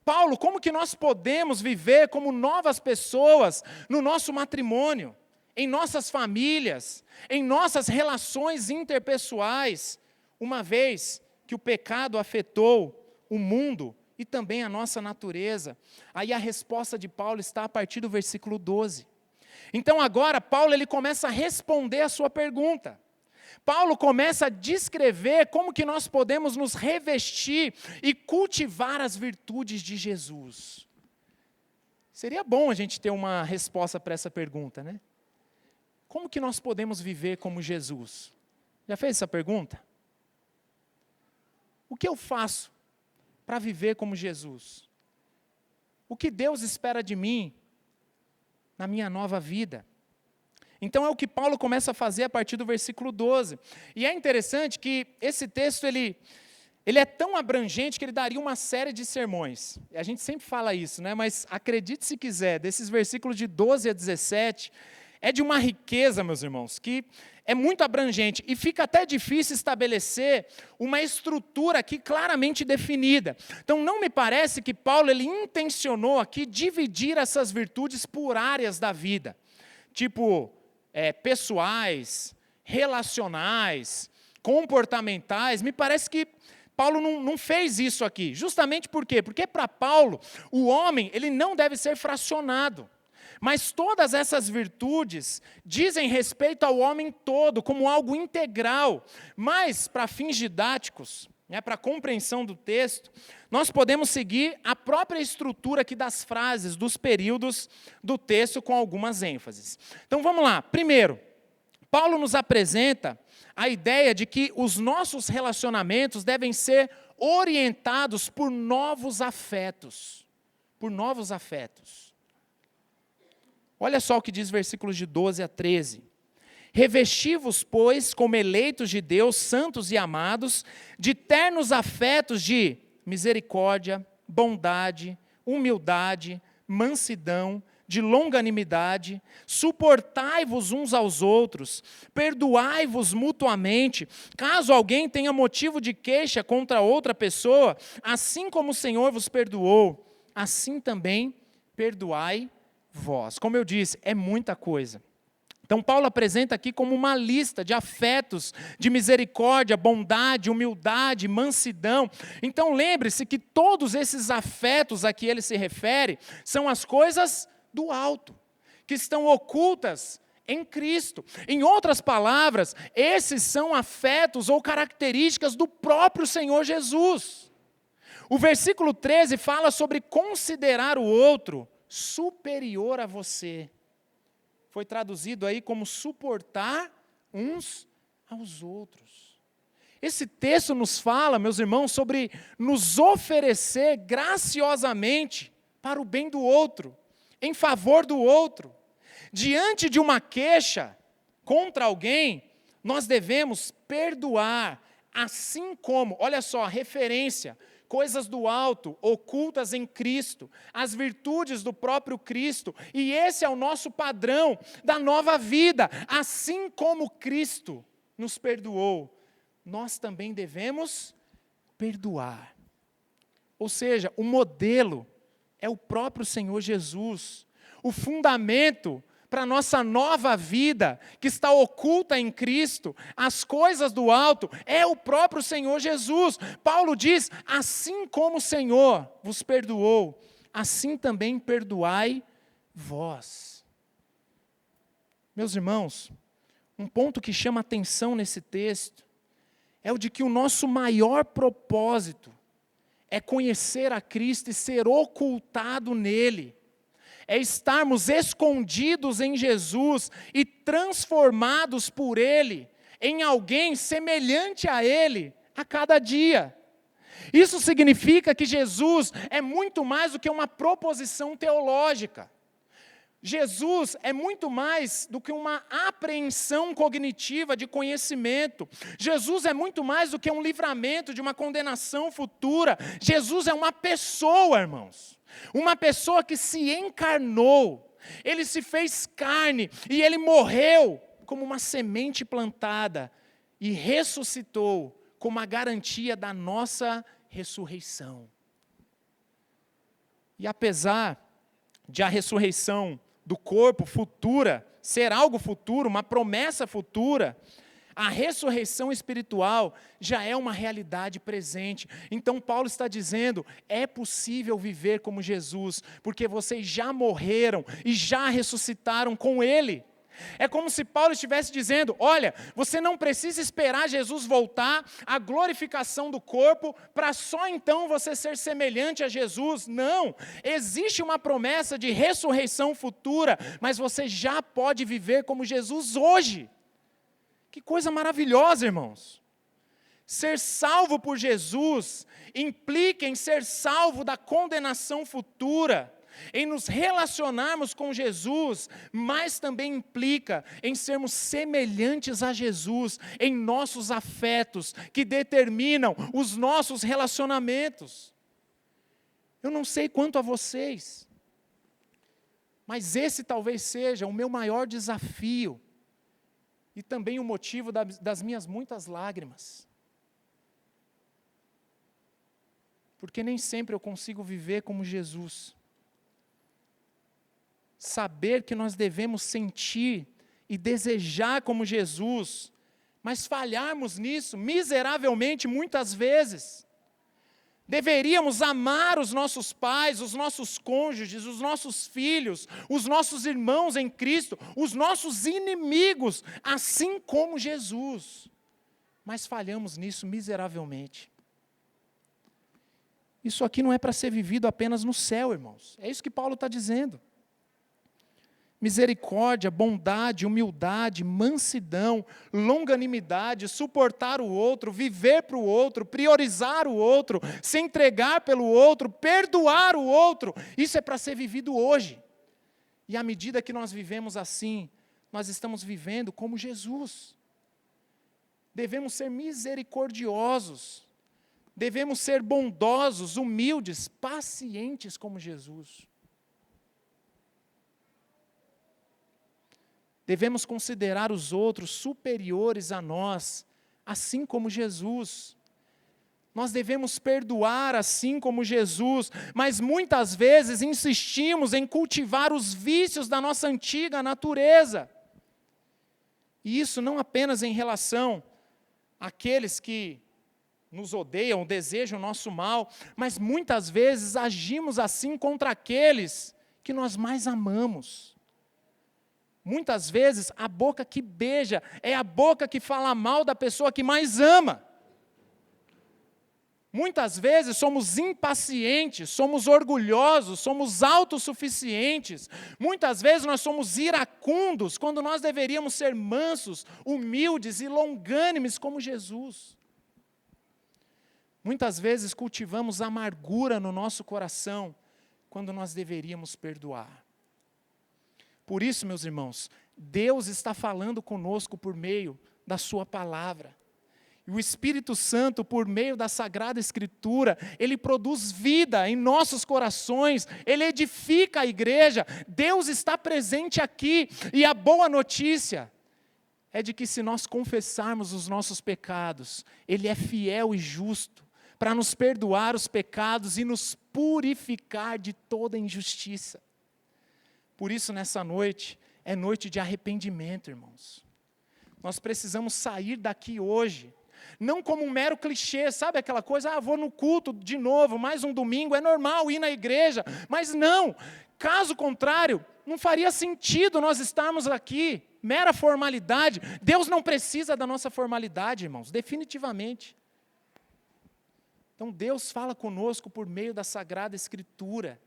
Paulo, como que nós podemos viver como novas pessoas no nosso matrimônio, em nossas famílias, em nossas relações interpessoais, uma vez que o pecado afetou o mundo e também a nossa natureza? Aí a resposta de Paulo está a partir do versículo 12. Então agora Paulo ele começa a responder a sua pergunta. Paulo começa a descrever como que nós podemos nos revestir e cultivar as virtudes de Jesus. Seria bom a gente ter uma resposta para essa pergunta, né? Como que nós podemos viver como Jesus? Já fez essa pergunta? O que eu faço para viver como Jesus? O que Deus espera de mim na minha nova vida? Então é o que Paulo começa a fazer a partir do versículo 12. E é interessante que esse texto ele é tão abrangente que ele daria uma série de sermões. A gente sempre fala isso, né? Mas acredite se quiser, desses versículos de 12 a 17, é de uma riqueza, meus irmãos, que é muito abrangente e fica até difícil estabelecer uma estrutura aqui claramente definida. Então não me parece que Paulo ele intencionou aqui dividir essas virtudes por áreas da vida, tipo pessoais, relacionais, comportamentais. Me parece que Paulo não fez isso aqui. Justamente por quê? Porque para Paulo, o homem ele não deve ser fracionado. Mas todas essas virtudes dizem respeito ao homem todo, como algo integral. Mas, para fins didáticos, para a compreensão do texto, nós podemos seguir a própria estrutura aqui das frases, dos períodos do texto, com algumas ênfases. Então vamos lá. Primeiro, Paulo nos apresenta a ideia de que os nossos relacionamentos devem ser orientados por novos afetos. Por novos afetos. Olha só o que diz versículos de 12 a 13. Revesti-vos, pois, como eleitos de Deus, santos e amados, de ternos afetos de misericórdia, bondade, humildade, mansidão, de longanimidade, suportai-vos uns aos outros, perdoai-vos mutuamente, caso alguém tenha motivo de queixa contra outra pessoa, assim como o Senhor vos perdoou, assim também perdoai vós. Como eu disse, é muita coisa. Então, Paulo apresenta aqui como uma lista de afetos, de misericórdia, bondade, humildade, mansidão. Então, lembre-se que todos esses afetos a que ele se refere são as coisas do alto, que estão ocultas em Cristo. Em outras palavras, esses são afetos ou características do próprio Senhor Jesus. O versículo 13 fala sobre considerar o outro superior a você. Foi traduzido aí como suportar uns aos outros. Esse texto nos fala, meus irmãos, sobre nos oferecer graciosamente para o bem do outro, em favor do outro. Diante de uma queixa contra alguém, nós devemos perdoar, assim como, olha só, a referência, coisas do alto, ocultas em Cristo, as virtudes do próprio Cristo, e esse é o nosso padrão da nova vida. Assim como Cristo nos perdoou, nós também devemos perdoar. Ou seja, o modelo é o próprio Senhor Jesus, o fundamento para a nossa nova vida, que está oculta em Cristo, as coisas do alto, é o próprio Senhor Jesus. Paulo diz, assim como o Senhor vos perdoou, assim também perdoai vós. Meus irmãos, um ponto que chama atenção nesse texto, é o de que o nosso maior propósito é conhecer a Cristo e ser ocultado nele. É estarmos escondidos em Jesus e transformados por Ele em alguém semelhante a Ele a cada dia. Isso significa que Jesus é muito mais do que uma proposição teológica. Jesus é muito mais do que uma apreensão cognitiva de conhecimento. Jesus é muito mais do que um livramento de uma condenação futura. Jesus é uma pessoa, irmãos. Uma pessoa que se encarnou. Ele se fez carne e ele morreu como uma semente plantada e ressuscitou como a garantia da nossa ressurreição. E apesar de a ressurreição do corpo futura ser algo futuro, uma promessa futura, a ressurreição espiritual já é uma realidade presente. Então Paulo está dizendo, é possível viver como Jesus, porque vocês já morreram e já ressuscitaram com Ele. É como se Paulo estivesse dizendo, olha, você não precisa esperar Jesus voltar, a glorificação do corpo, para só então você ser semelhante a Jesus. Não, existe uma promessa de ressurreição futura, mas você já pode viver como Jesus hoje. Que coisa maravilhosa, irmãos. Ser salvo por Jesus implica em ser salvo da condenação futura, em nos relacionarmos com Jesus, mas também implica em sermos semelhantes a Jesus, em nossos afetos, que determinam os nossos relacionamentos. Eu não sei quanto a vocês, mas esse talvez seja o meu maior desafio, e também o motivo das minhas muitas lágrimas. Porque nem sempre eu consigo viver como Jesus. Saber que nós devemos sentir e desejar como Jesus, mas falharmos nisso miseravelmente muitas vezes. Deveríamos amar os nossos pais, os nossos cônjuges, os nossos filhos, os nossos irmãos em Cristo, os nossos inimigos, assim como Jesus. Mas falhamos nisso miseravelmente. Isso aqui não é para ser vivido apenas no céu, irmãos. É isso que Paulo está dizendo. Misericórdia, bondade, humildade, mansidão, longanimidade, suportar o outro, viver para o outro, priorizar o outro, se entregar pelo outro, perdoar o outro. Isso é para ser vivido hoje. E à medida que nós vivemos assim, nós estamos vivendo como Jesus. Devemos ser misericordiosos, devemos ser bondosos, humildes, pacientes como Jesus. Devemos considerar os outros superiores a nós, assim como Jesus. Nós devemos perdoar assim como Jesus, mas muitas vezes insistimos em cultivar os vícios da nossa antiga natureza. E isso não apenas em relação àqueles que nos odeiam, desejam o nosso mal, mas muitas vezes agimos assim contra aqueles que nós mais amamos. Muitas vezes a boca que beija é a boca que fala mal da pessoa que mais ama. Muitas vezes somos impacientes, somos orgulhosos, somos autossuficientes. Muitas vezes nós somos iracundos, quando nós deveríamos ser mansos, humildes e longânimes como Jesus. Muitas vezes cultivamos amargura no nosso coração, quando nós deveríamos perdoar. Por isso, meus irmãos, Deus está falando conosco por meio da sua palavra. E o Espírito Santo, por meio da Sagrada Escritura, ele produz vida em nossos corações, ele edifica a igreja. Deus está presente aqui, e a boa notícia é de que se nós confessarmos os nossos pecados, ele é fiel e justo para nos perdoar os pecados e nos purificar de toda injustiça. Por isso, nessa noite, é noite de arrependimento, irmãos. Nós precisamos sair daqui hoje, não como um mero clichê, sabe aquela coisa, vou no culto de novo, mais um domingo, é normal ir na igreja, mas não, caso contrário, não faria sentido nós estarmos aqui, mera formalidade. Deus não precisa da nossa formalidade, irmãos, definitivamente. Então Deus fala conosco por meio da Sagrada Escritura,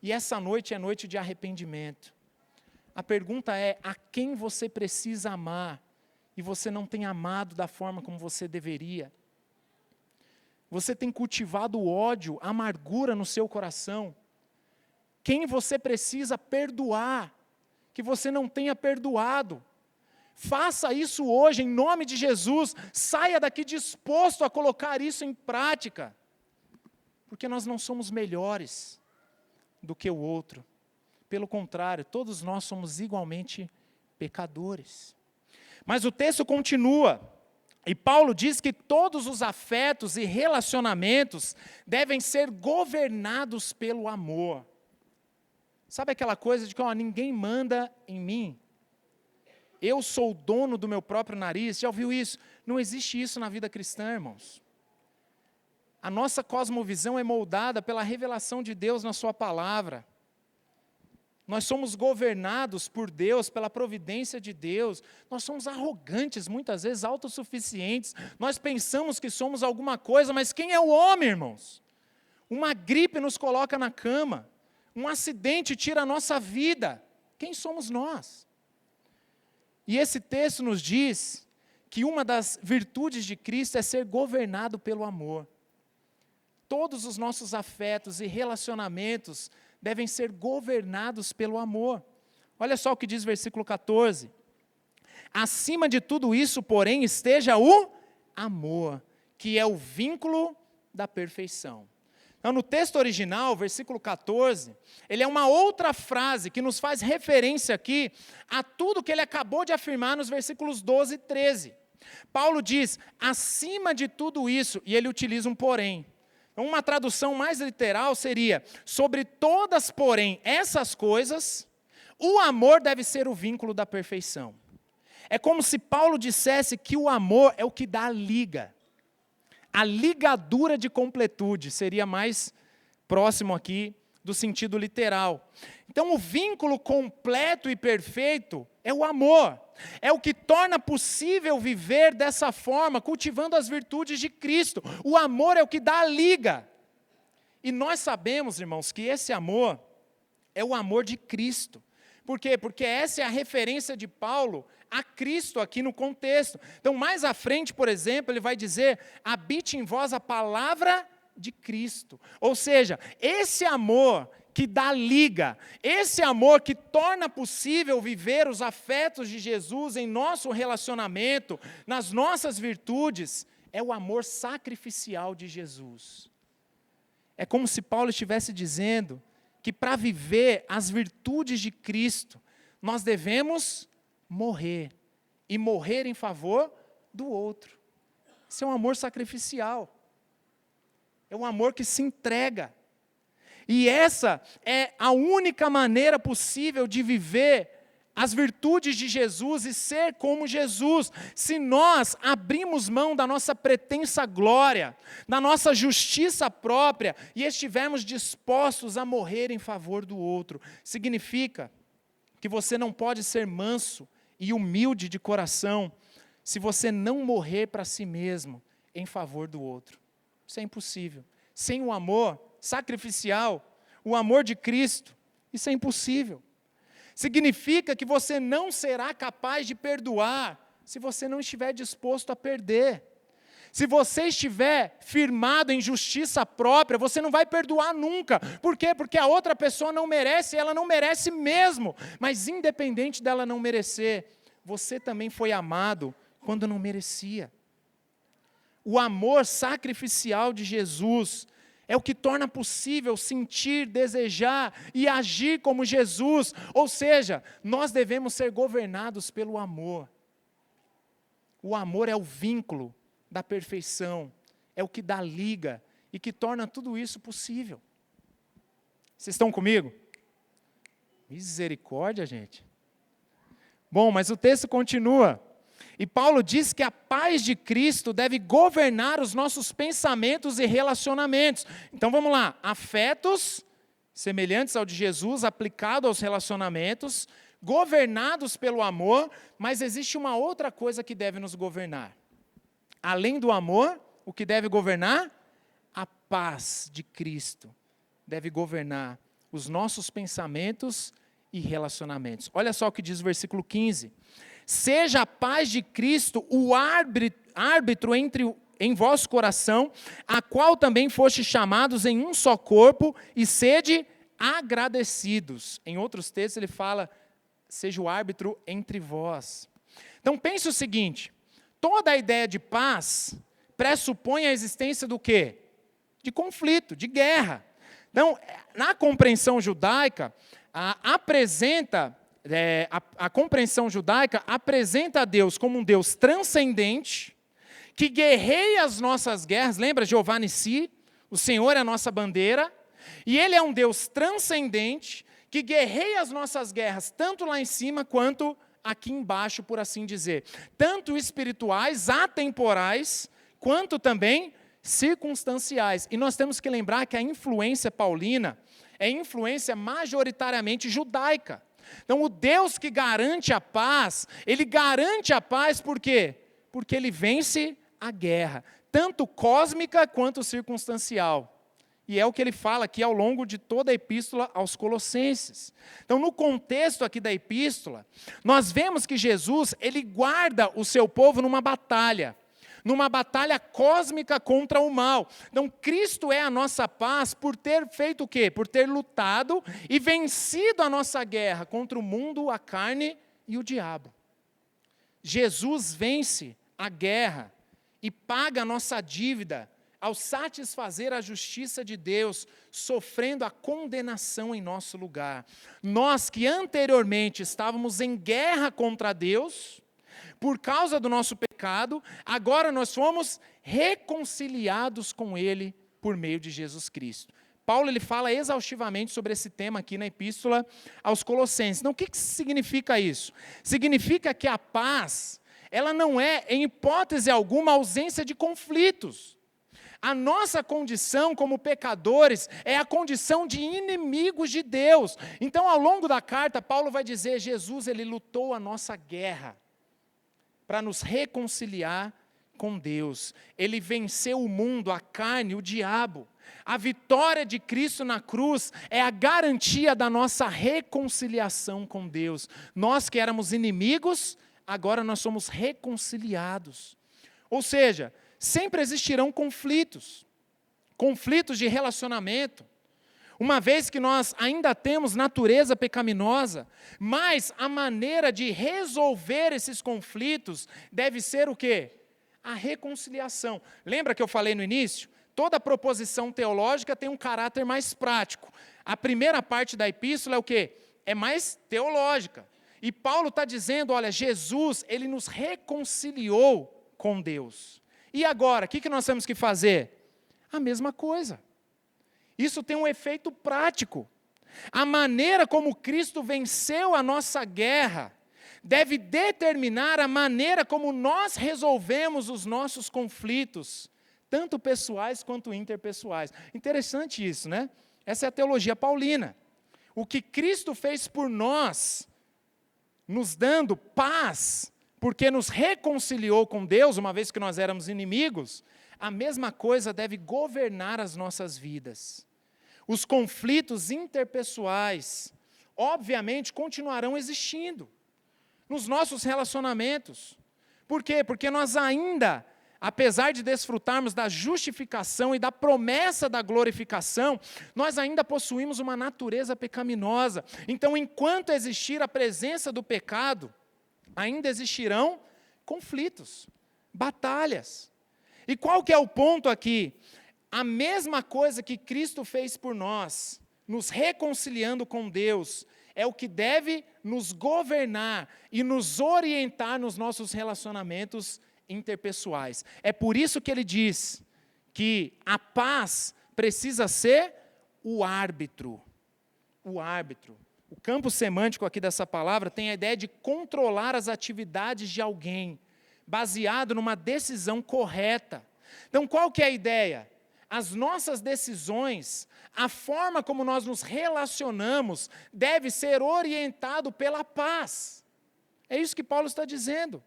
e essa noite é noite de arrependimento. A pergunta é, a quem você precisa amar, e você não tem amado da forma como você deveria? Você tem cultivado ódio, amargura no seu coração? Quem você precisa perdoar, que você não tenha perdoado? Faça isso hoje, em nome de Jesus. Saia daqui disposto a colocar isso em prática. Porque nós não somos melhores do que o outro. Pelo contrário, todos nós somos igualmente pecadores. Mas o texto continua, e Paulo diz que todos os afetos e relacionamentos devem ser governados pelo amor. Sabe aquela coisa de que ninguém manda em mim? Eu sou o dono do meu próprio nariz. Já ouviu isso? Não existe isso na vida cristã, irmãos. A nossa cosmovisão é moldada pela revelação de Deus na sua palavra. Nós somos governados por Deus, pela providência de Deus. Nós somos arrogantes, muitas vezes autossuficientes. Nós pensamos que somos alguma coisa, mas quem é o homem, irmãos? Uma gripe nos coloca na cama. Um acidente tira a nossa vida. Quem somos nós? E esse texto nos diz que uma das virtudes de Cristo é ser governado pelo amor. Todos os nossos afetos e relacionamentos devem ser governados pelo amor. Olha só o que diz o versículo 14. Acima de tudo isso, porém, esteja o amor, que é o vínculo da perfeição. Então, no texto original, versículo 14, ele é uma outra frase que nos faz referência aqui a tudo que ele acabou de afirmar nos versículos 12 e 13. Paulo diz, acima de tudo isso, e ele utiliza um porém. Uma tradução mais literal seria, sobre todas, porém, essas coisas, o amor deve ser o vínculo da perfeição. É como se Paulo dissesse que o amor é o que dá a liga. A ligadura de completude seria mais próximo aqui do sentido literal. Então, o vínculo completo e perfeito é o amor. É o que torna possível viver dessa forma, cultivando as virtudes de Cristo. O amor é o que dá a liga. E nós sabemos, irmãos, que esse amor é o amor de Cristo. Por quê? Porque essa é a referência de Paulo a Cristo aqui no contexto. Então, mais à frente, por exemplo, ele vai dizer, habite em vós a palavra de Cristo. Ou seja, esse amor que dá liga, esse amor que torna possível viver os afetos de Jesus em nosso relacionamento, nas nossas virtudes, é o amor sacrificial de Jesus. É como se Paulo estivesse dizendo que para viver as virtudes de Cristo, nós devemos morrer, e morrer em favor do outro. Esse é um amor sacrificial. É um amor que se entrega. E essa é a única maneira possível de viver as virtudes de Jesus e ser como Jesus. Se nós abrimos mão da nossa pretensa glória, da nossa justiça própria e estivermos dispostos a morrer em favor do outro, significa que você não pode ser manso e humilde de coração se você não morrer para si mesmo em favor do outro. Isso é impossível. Sem o amor sacrificial, o amor de Cristo, isso é impossível. Significa que você não será capaz de perdoar se você não estiver disposto a perder. Se você estiver firmado em justiça própria, você não vai perdoar nunca. Por quê? Porque a outra pessoa não merece, ela não merece mesmo. Mas independente dela não merecer, você também foi amado quando não merecia. O amor sacrificial de Jesus é o que torna possível sentir, desejar e agir como Jesus. Ou seja, nós devemos ser governados pelo amor. O amor é o vínculo da perfeição, é o que dá liga e que torna tudo isso possível. Vocês estão comigo? Misericórdia, gente. Bom, mas o texto continua. E Paulo diz que a paz de Cristo deve governar os nossos pensamentos e relacionamentos. Então vamos lá, afetos semelhantes ao de Jesus, aplicado aos relacionamentos, governados pelo amor, mas existe uma outra coisa que deve nos governar. Além do amor, o que deve governar? A paz de Cristo deve governar os nossos pensamentos e relacionamentos. Olha só o que diz o versículo 15. Seja a paz de Cristo o árbitro em vosso coração, a qual também foste chamados em um só corpo, e sede agradecidos. Em outros textos ele fala, seja o árbitro entre vós. Então pense o seguinte, toda a ideia de paz pressupõe a existência do quê? De conflito, de guerra. Então, na compreensão judaica, a compreensão judaica apresenta a Deus como um Deus transcendente, que guerreia as nossas guerras. Lembra Jeová Nissi? O Senhor é a nossa bandeira. E Ele é um Deus transcendente, que guerreia as nossas guerras, tanto lá em cima, quanto aqui embaixo, por assim dizer. Tanto espirituais, atemporais, quanto também circunstanciais. E nós temos que lembrar que a influência paulina é influência majoritariamente judaica. Então, o Deus que garante a paz, Ele garante a paz por quê? Porque Ele vence a guerra, tanto cósmica quanto circunstancial. E é o que ele fala aqui ao longo de toda a epístola aos Colossenses. Então, no contexto aqui da epístola, nós vemos que Jesus, Ele guarda o seu povo numa batalha cósmica contra o mal. Então, Cristo é a nossa paz por ter feito o quê? Por ter lutado e vencido a nossa guerra contra o mundo, a carne e o diabo. Jesus vence a guerra e paga a nossa dívida ao satisfazer a justiça de Deus, sofrendo a condenação em nosso lugar. Nós que anteriormente estávamos em guerra contra Deus, por causa do nosso pecado, agora nós fomos reconciliados com Ele por meio de Jesus Cristo. Paulo ele fala exaustivamente sobre esse tema aqui na epístola aos Colossenses. Então, o que significa isso? Significa que a paz, ela não é, em hipótese alguma, ausência de conflitos. A nossa condição como pecadores é a condição de inimigos de Deus. Então, ao longo da carta, Paulo vai dizer, Jesus, Ele lutou a nossa guerra para nos reconciliar com Deus. Ele venceu o mundo, a carne, o diabo. A vitória de Cristo na cruz é a garantia da nossa reconciliação com Deus. Nós que éramos inimigos, agora nós somos reconciliados. Ou seja, sempre existirão conflitos de relacionamento, uma vez que nós ainda temos natureza pecaminosa, mas a maneira de resolver esses conflitos deve ser o quê? A reconciliação. Lembra que eu falei no início? Toda proposição teológica tem um caráter mais prático. A primeira parte da epístola é o quê? É mais teológica. E Paulo está dizendo, olha, Jesus, Ele nos reconciliou com Deus. E agora, o que nós temos que fazer? A mesma coisa. Isso tem um efeito prático. A maneira como Cristo venceu a nossa guerra deve determinar a maneira como nós resolvemos os nossos conflitos, tanto pessoais quanto interpessoais. Interessante isso, né? Essa é a teologia paulina. O que Cristo fez por nós, nos dando paz, porque nos reconciliou com Deus, uma vez que nós éramos inimigos, a mesma coisa deve governar as nossas vidas. Os conflitos interpessoais, obviamente, continuarão existindo nos nossos relacionamentos. Por quê? Porque nós ainda, apesar de desfrutarmos da justificação e da promessa da glorificação, nós ainda possuímos uma natureza pecaminosa. Então, enquanto existir a presença do pecado, ainda existirão conflitos, batalhas. E qual que é o ponto aqui? A mesma coisa que Cristo fez por nós, nos reconciliando com Deus, é o que deve nos governar e nos orientar nos nossos relacionamentos interpessoais. É por isso que ele diz que a paz precisa ser o árbitro. O árbitro. O campo semântico aqui dessa palavra tem a ideia de controlar as atividades de alguém, baseado numa decisão correta. Então, qual que é a ideia? As nossas decisões, a forma como nós nos relacionamos, deve ser orientado pela paz. É isso que Paulo está dizendo.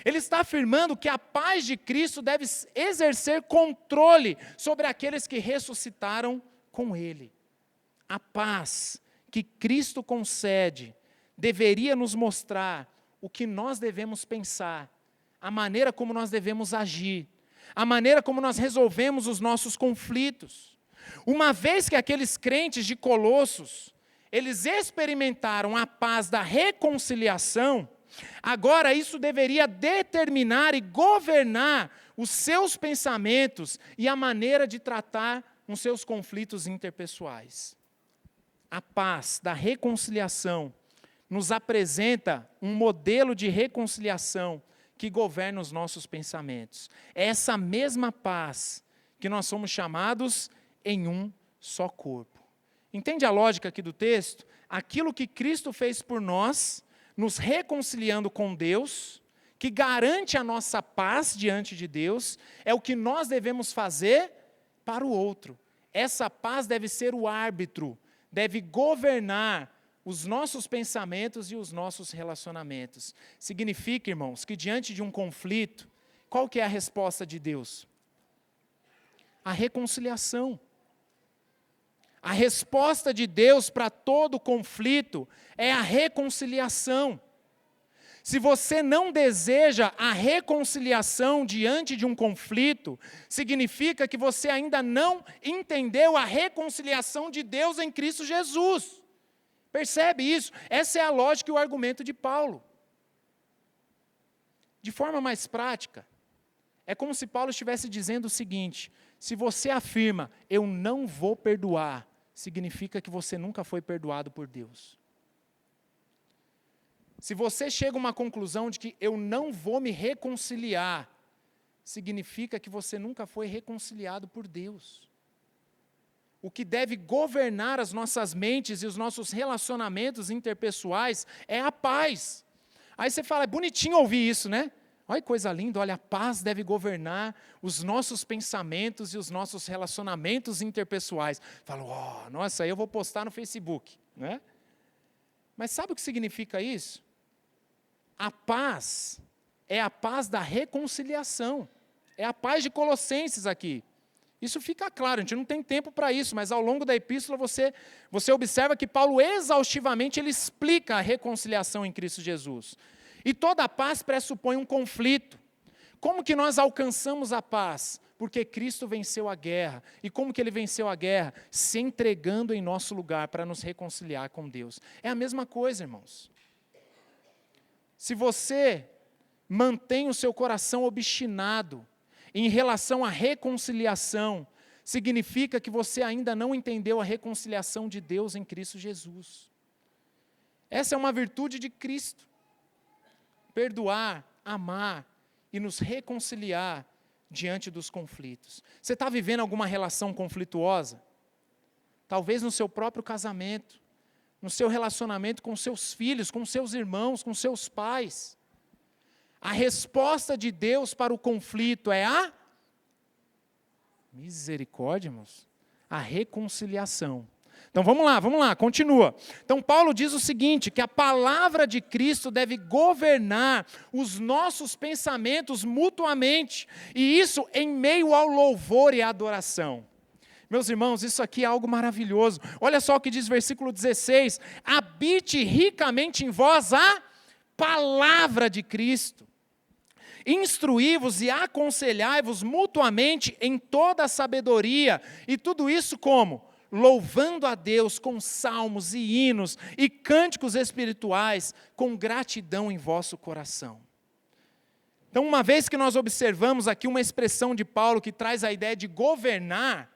Ele está afirmando que a paz de Cristo deve exercer controle sobre aqueles que ressuscitaram com Ele. A paz que Cristo concede deveria nos mostrar o que nós devemos pensar, a maneira como nós devemos agir, a maneira como nós resolvemos os nossos conflitos. Uma vez que aqueles crentes de Colossos, eles experimentaram a paz da reconciliação, agora isso deveria determinar e governar os seus pensamentos e a maneira de tratar os seus conflitos interpessoais. A paz da reconciliação nos apresenta um modelo de reconciliação que governa os nossos pensamentos. É essa mesma paz que nós somos chamados em um só corpo. Entende a lógica aqui do texto? Aquilo que Cristo fez por nós, nos reconciliando com Deus, que garante a nossa paz diante de Deus, é o que nós devemos fazer para o outro. Essa paz deve ser o árbitro, deve governar os nossos pensamentos e os nossos relacionamentos. Significa, irmãos, que diante de um conflito, qual que é a resposta de Deus? A reconciliação. A resposta de Deus para todo conflito é a reconciliação. Se você não deseja a reconciliação diante de um conflito, significa que você ainda não entendeu a reconciliação de Deus em Cristo Jesus. Percebe isso? Essa é a lógica e o argumento de Paulo. De forma mais prática, é como se Paulo estivesse dizendo o seguinte: se você afirma, eu não vou perdoar, significa que você nunca foi perdoado por Deus. Se você chega a uma conclusão de que eu não vou me reconciliar, significa que você nunca foi reconciliado por Deus. O que deve governar as nossas mentes e os nossos relacionamentos interpessoais é a paz. Aí você fala, é bonitinho ouvir isso, né? Olha que coisa linda, olha, a paz deve governar os nossos pensamentos e os nossos relacionamentos interpessoais. Falo, nossa, aí eu vou postar no Facebook, né? Mas sabe o que significa isso? A paz é a paz da reconciliação. É a paz de Colossenses aqui. Isso fica claro, a gente não tem tempo para isso, mas ao longo da epístola você observa que Paulo exaustivamente ele explica a reconciliação em Cristo Jesus. E toda a paz pressupõe um conflito. Como que nós alcançamos a paz? Porque Cristo venceu a guerra. E como que Ele venceu a guerra? Se entregando em nosso lugar para nos reconciliar com Deus. É a mesma coisa, irmãos. Se você mantém o seu coração obstinado em relação à reconciliação, significa que você ainda não entendeu a reconciliação de Deus em Cristo Jesus. Essa é uma virtude de Cristo. Perdoar, amar e nos reconciliar diante dos conflitos. Você está vivendo alguma relação conflituosa? talvez no seu próprio casamento, no seu relacionamento com seus filhos, com seus irmãos, com seus pais. A resposta de Deus para o conflito é a misericórdia, irmãos, a reconciliação. Então vamos lá, continua. Então Paulo diz o seguinte, que a palavra de Cristo deve governar os nossos pensamentos mutuamente, e isso em meio ao louvor e à adoração. Meus irmãos, isso aqui é algo maravilhoso. Olha só o que diz o versículo 16, habite ricamente em vós a palavra de Cristo. Instruí-vos e aconselhai-vos mutuamente em toda a sabedoria, e tudo isso como? Louvando a Deus com salmos e hinos e cânticos espirituais, com gratidão em vosso coração. Então, uma vez que nós observamos aqui uma expressão de Paulo que traz a ideia de governar,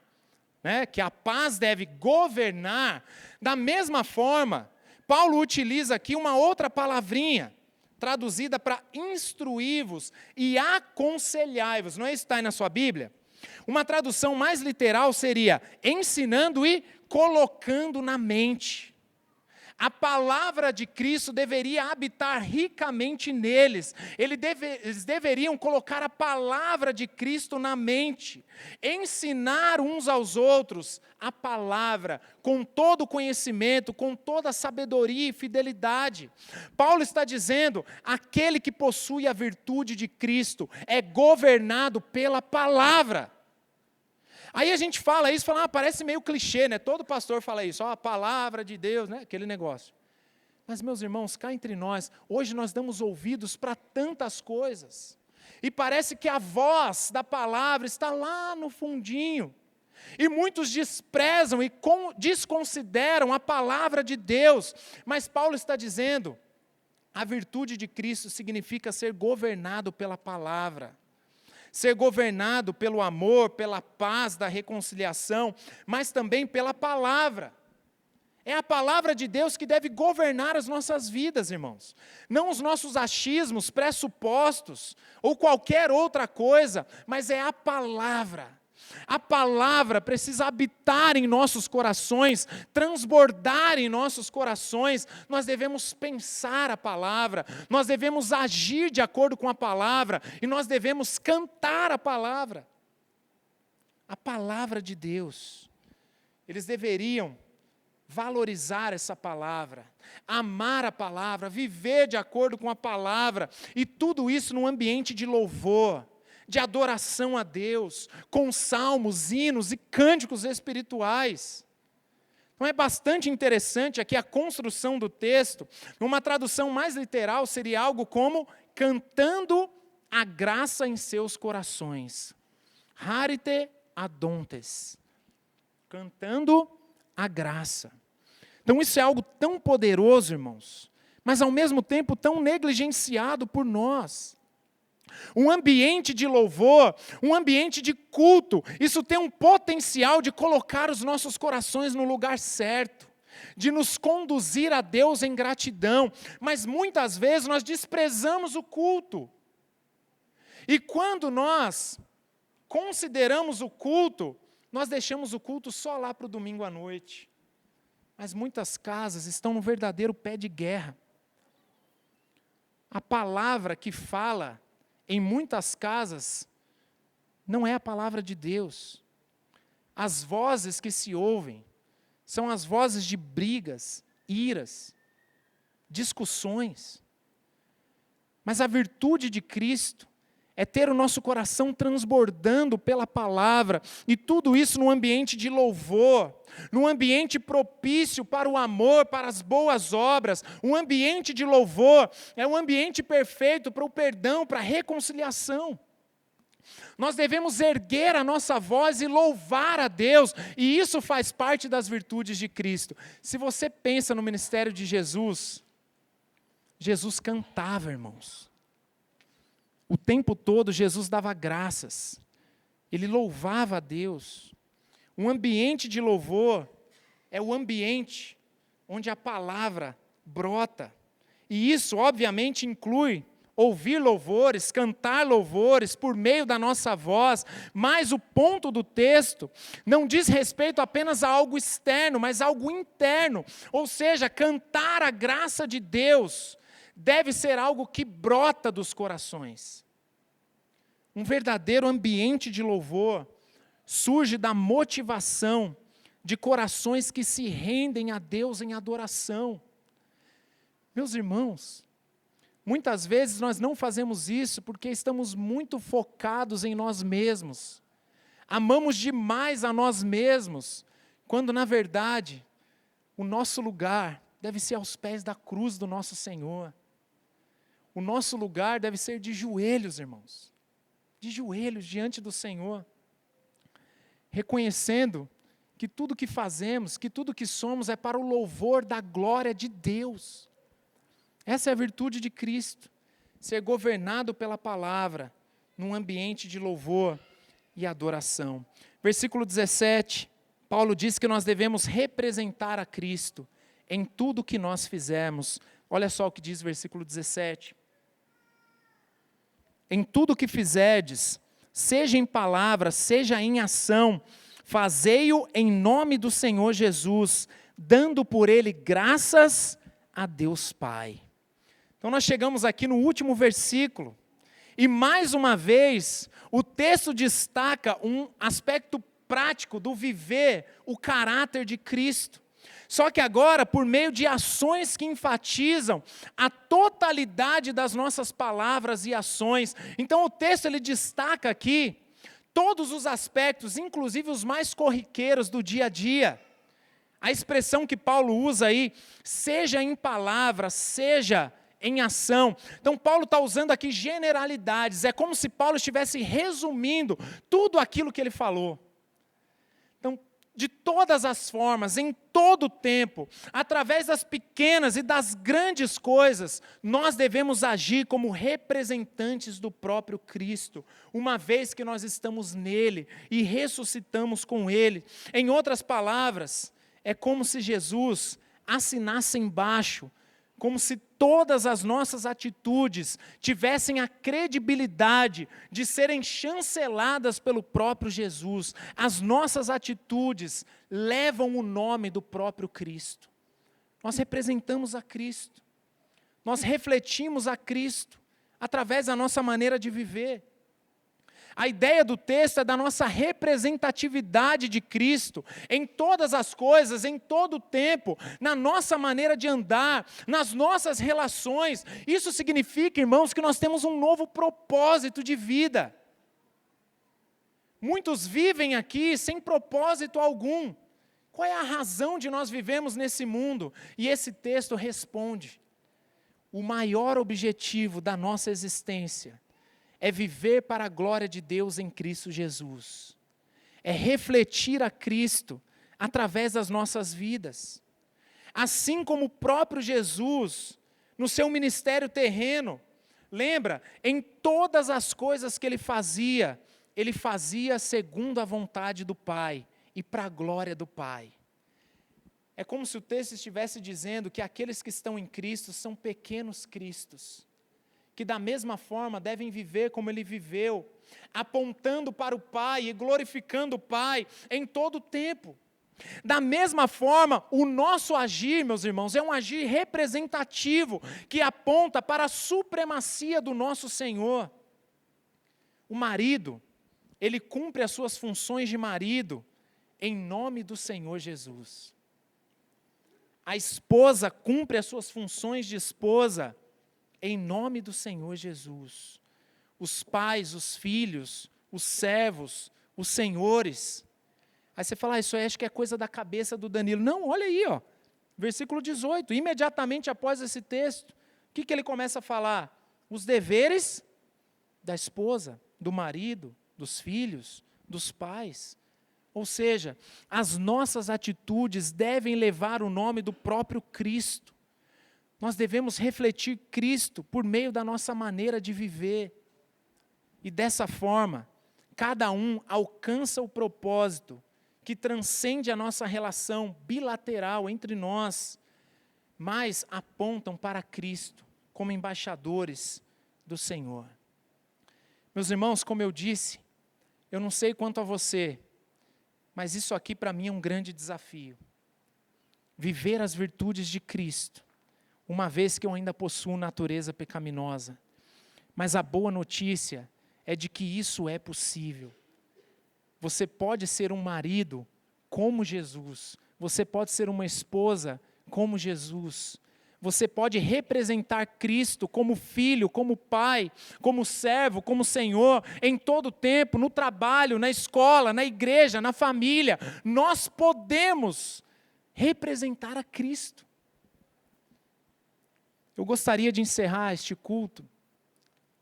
né, que a paz deve governar, da mesma forma, Paulo utiliza aqui uma outra palavrinha, traduzida para instruí-vos e aconselhai-vos. Não é isso que está aí na sua Bíblia? Uma tradução mais literal seria ensinando e colocando na mente. A palavra de Cristo deveria habitar ricamente neles. Eles deveriam colocar a palavra de Cristo na mente. Ensinar uns aos outros a palavra, com todo o conhecimento, com toda a sabedoria e fidelidade. Paulo está dizendo, aquele que possui a virtude de Cristo é governado pela palavra. Aí a gente fala isso, parece meio clichê, né? Todo pastor fala isso, a palavra de Deus, né? Aquele negócio. Mas, meus irmãos, cá entre nós, hoje nós damos ouvidos para tantas coisas. E parece que a voz da palavra está lá no fundinho. E muitos desprezam e desconsideram a palavra de Deus. Mas Paulo está dizendo, a virtude de Cristo significa ser governado pela palavra. Ser governado pelo amor, pela paz, da reconciliação, mas também pela palavra. É a palavra de Deus que deve governar as nossas vidas, irmãos. Não os nossos achismos, pressupostos, ou qualquer outra coisa, mas é a palavra. A palavra precisa habitar em nossos corações, transbordar em nossos corações. Nós devemos pensar a palavra, nós devemos agir de acordo com a palavra, e nós devemos cantar a palavra. A palavra de Deus. Eles deveriam valorizar essa palavra, amar a palavra, viver de acordo com a palavra, e tudo isso num ambiente de louvor, de adoração a Deus, com salmos, hinos e cânticos espirituais. Então é bastante interessante aqui a construção do texto. Uma tradução mais literal seria algo como cantando a graça em seus corações. Harite adontes. Cantando a graça. Então isso é algo tão poderoso, irmãos, mas ao mesmo tempo tão negligenciado por nós. Um ambiente de louvor, um ambiente de culto, isso tem um potencial de colocar os nossos corações no lugar certo, de nos conduzir a Deus em gratidão, mas muitas vezes nós desprezamos o culto. E quando nós consideramos o culto, nós deixamos o culto só lá para o domingo à noite. Mas muitas casas estão no verdadeiro pé de guerra. A palavra que fala em muitas casas não é a palavra de Deus. As vozes que se ouvem são as vozes de brigas, iras, discussões. Mas a virtude de Cristo é ter o nosso coração transbordando pela palavra, e tudo isso num ambiente de louvor, num ambiente propício para o amor, para as boas obras. Um ambiente de louvor é um ambiente perfeito para o perdão, para a reconciliação. Nós devemos erguer a nossa voz e louvar a Deus, e isso faz parte das virtudes de Cristo. Se você pensa no ministério de Jesus, Jesus cantava, irmãos. O tempo todo Jesus dava graças, ele louvava a Deus. Um ambiente de louvor é o ambiente onde a palavra brota. E isso, obviamente, inclui ouvir louvores, cantar louvores por meio da nossa voz, mas o ponto do texto não diz respeito apenas a algo externo, mas a algo interno. Ou seja, cantar a graça de Deus deve ser algo que brota dos corações. Um verdadeiro ambiente de louvor surge da motivação de corações que se rendem a Deus em adoração. Meus irmãos, muitas vezes nós não fazemos isso porque estamos muito focados em nós mesmos. Amamos demais a nós mesmos, quando na verdade o nosso lugar deve ser aos pés da cruz do nosso Senhor. O nosso lugar deve ser de joelhos, irmãos. De joelhos diante do Senhor. Reconhecendo que tudo que fazemos, que tudo que somos é para o louvor da glória de Deus. Essa é a virtude de Cristo, ser governado pela palavra, num ambiente de louvor e adoração. Versículo 17, Paulo diz que nós devemos representar a Cristo em tudo que nós fizermos. Olha só o que diz o versículo 17. Em tudo que fizerdes, seja em palavra, seja em ação, fazei-o em nome do Senhor Jesus, dando por ele graças a Deus Pai. Então nós chegamos aqui no último versículo, e mais uma vez, o texto destaca um aspecto prático do viver o caráter de Cristo. Só que agora, por meio de ações que enfatizam a totalidade das nossas palavras e ações. Então o texto ele destaca aqui todos os aspectos, inclusive os mais corriqueiros do dia a dia. A expressão que Paulo usa aí, seja em palavra, seja em ação. Então Paulo está usando aqui generalidades, é como se Paulo estivesse resumindo tudo aquilo que ele falou. Então, de todas as formas, em todo o tempo, através das pequenas e das grandes coisas, nós devemos agir como representantes do próprio Cristo, uma vez que nós estamos nele e ressuscitamos com ele. Em outras palavras, é como se Jesus assinasse embaixo, como se todas as nossas atitudes tivessem a credibilidade de serem chanceladas pelo próprio Jesus. As nossas atitudes levam o nome do próprio Cristo. Nós representamos a Cristo. Nós refletimos a Cristo através da nossa maneira de viver. A ideia do texto é da nossa representatividade de Cristo em todas as coisas, em todo o tempo, na nossa maneira de andar, nas nossas relações. Isso significa, irmãos, que nós temos um novo propósito de vida. Muitos vivem aqui sem propósito algum. Qual é a razão de nós vivemos nesse mundo? E esse texto responde: o maior objetivo da nossa existência é viver para a glória de Deus em Cristo Jesus. É refletir a Cristo através das nossas vidas. Assim como o próprio Jesus, no seu ministério terreno, lembra, em todas as coisas que ele fazia segundo a vontade do Pai e para a glória do Pai. É como se o texto estivesse dizendo que aqueles que estão em Cristo são pequenos cristos, que da mesma forma devem viver como ele viveu, apontando para o Pai e glorificando o Pai em todo o tempo. Da mesma forma, o nosso agir, meus irmãos, é um agir representativo, que aponta para a supremacia do nosso Senhor. O marido, ele cumpre as suas funções de marido em nome do Senhor Jesus. A esposa cumpre as suas funções de esposa em nome do Senhor Jesus. Os pais, os filhos, os servos, os senhores. Aí você fala, isso aí acho que é coisa da cabeça do Danilo. Não, olha aí, ó, versículo 18, imediatamente após esse texto, o que ele começa a falar? Os deveres da esposa, do marido, dos filhos, dos pais. Ou seja, as nossas atitudes devem levar o nome do próprio Cristo. Nós devemos refletir Cristo por meio da nossa maneira de viver. E dessa forma, cada um alcança o propósito que transcende a nossa relação bilateral entre nós, mas apontam para Cristo como embaixadores do Senhor. Meus irmãos, como eu disse, eu não sei quanto a você, mas isso aqui para mim é um grande desafio. Viver as virtudes de Cristo, uma vez que eu ainda possuo natureza pecaminosa. Mas a boa notícia é de que isso é possível. Você pode ser um marido como Jesus. Você pode ser uma esposa como Jesus. Você pode representar Cristo como filho, como pai, como servo, como Senhor, em todo o tempo, no trabalho, na escola, na igreja, na família. Nós podemos representar a Cristo. Eu gostaria de encerrar este culto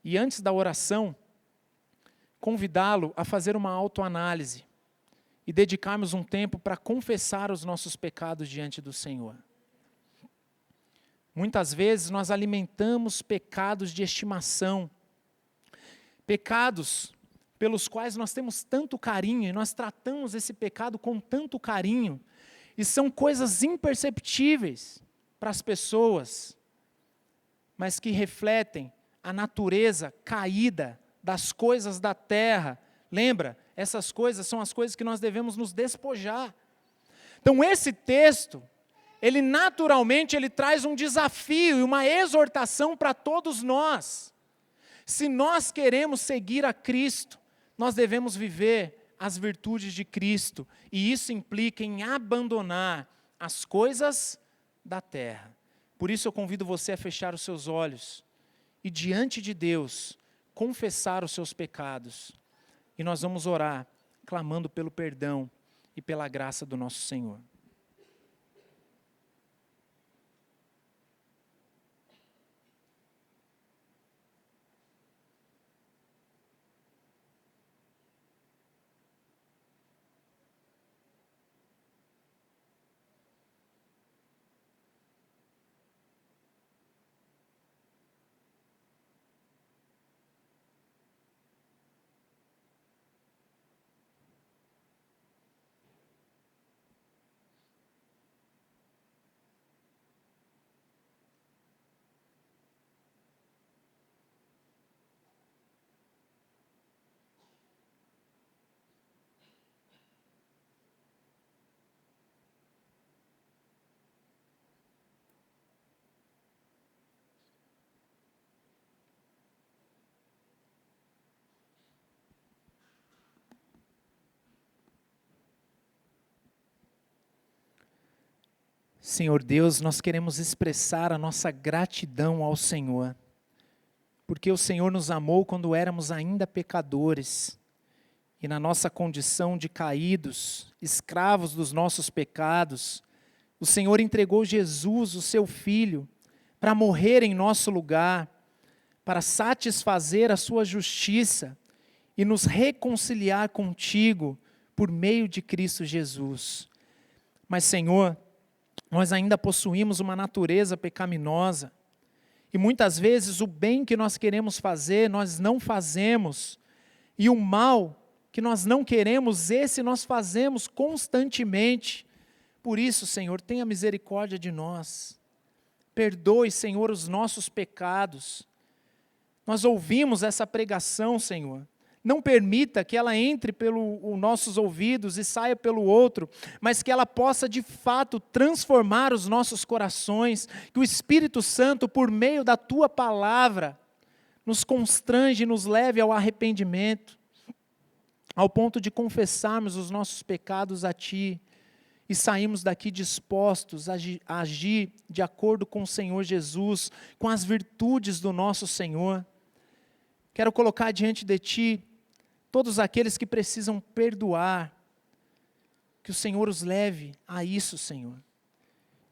e, antes da oração, convidá-lo a fazer uma autoanálise e dedicarmos um tempo para confessar os nossos pecados diante do Senhor. Muitas vezes nós alimentamos pecados de estimação, pecados pelos quais nós temos tanto carinho, e nós tratamos esse pecado com tanto carinho, e são coisas imperceptíveis para as pessoas, mas que refletem a natureza caída das coisas da terra. Lembra? Essas coisas são as coisas que nós devemos nos despojar. Então esse texto, ele naturalmente traz um desafio e uma exortação para todos nós. Se nós queremos seguir a Cristo, nós devemos viver as virtudes de Cristo, e isso implica em abandonar as coisas da terra. Por isso eu convido você a fechar os seus olhos e diante de Deus confessar os seus pecados. E nós vamos orar, clamando pelo perdão e pela graça do nosso Senhor. Senhor Deus, nós queremos expressar a nossa gratidão ao Senhor, porque o Senhor nos amou quando éramos ainda pecadores, e na nossa condição de caídos, escravos dos nossos pecados, o Senhor entregou Jesus, o seu Filho, para morrer em nosso lugar, para satisfazer a sua justiça e nos reconciliar contigo por meio de Cristo Jesus. Mas, Senhor, nós ainda possuímos uma natureza pecaminosa, e muitas vezes o bem que nós queremos fazer, nós não fazemos, e o mal que nós não queremos, esse nós fazemos constantemente. Por isso, Senhor, tenha misericórdia de nós, perdoe, Senhor, os nossos pecados. Nós ouvimos essa pregação, Senhor, não permita que ela entre pelos nossos ouvidos e saia pelo outro, mas que ela possa de fato transformar os nossos corações, que o Espírito Santo, por meio da Tua palavra, nos constrange e nos leve ao arrependimento, ao ponto de confessarmos os nossos pecados a Ti, e saímos daqui dispostos a agir de acordo com o Senhor Jesus, com as virtudes do nosso Senhor. Quero colocar diante de Ti todos aqueles que precisam perdoar, que o Senhor os leve a isso, Senhor.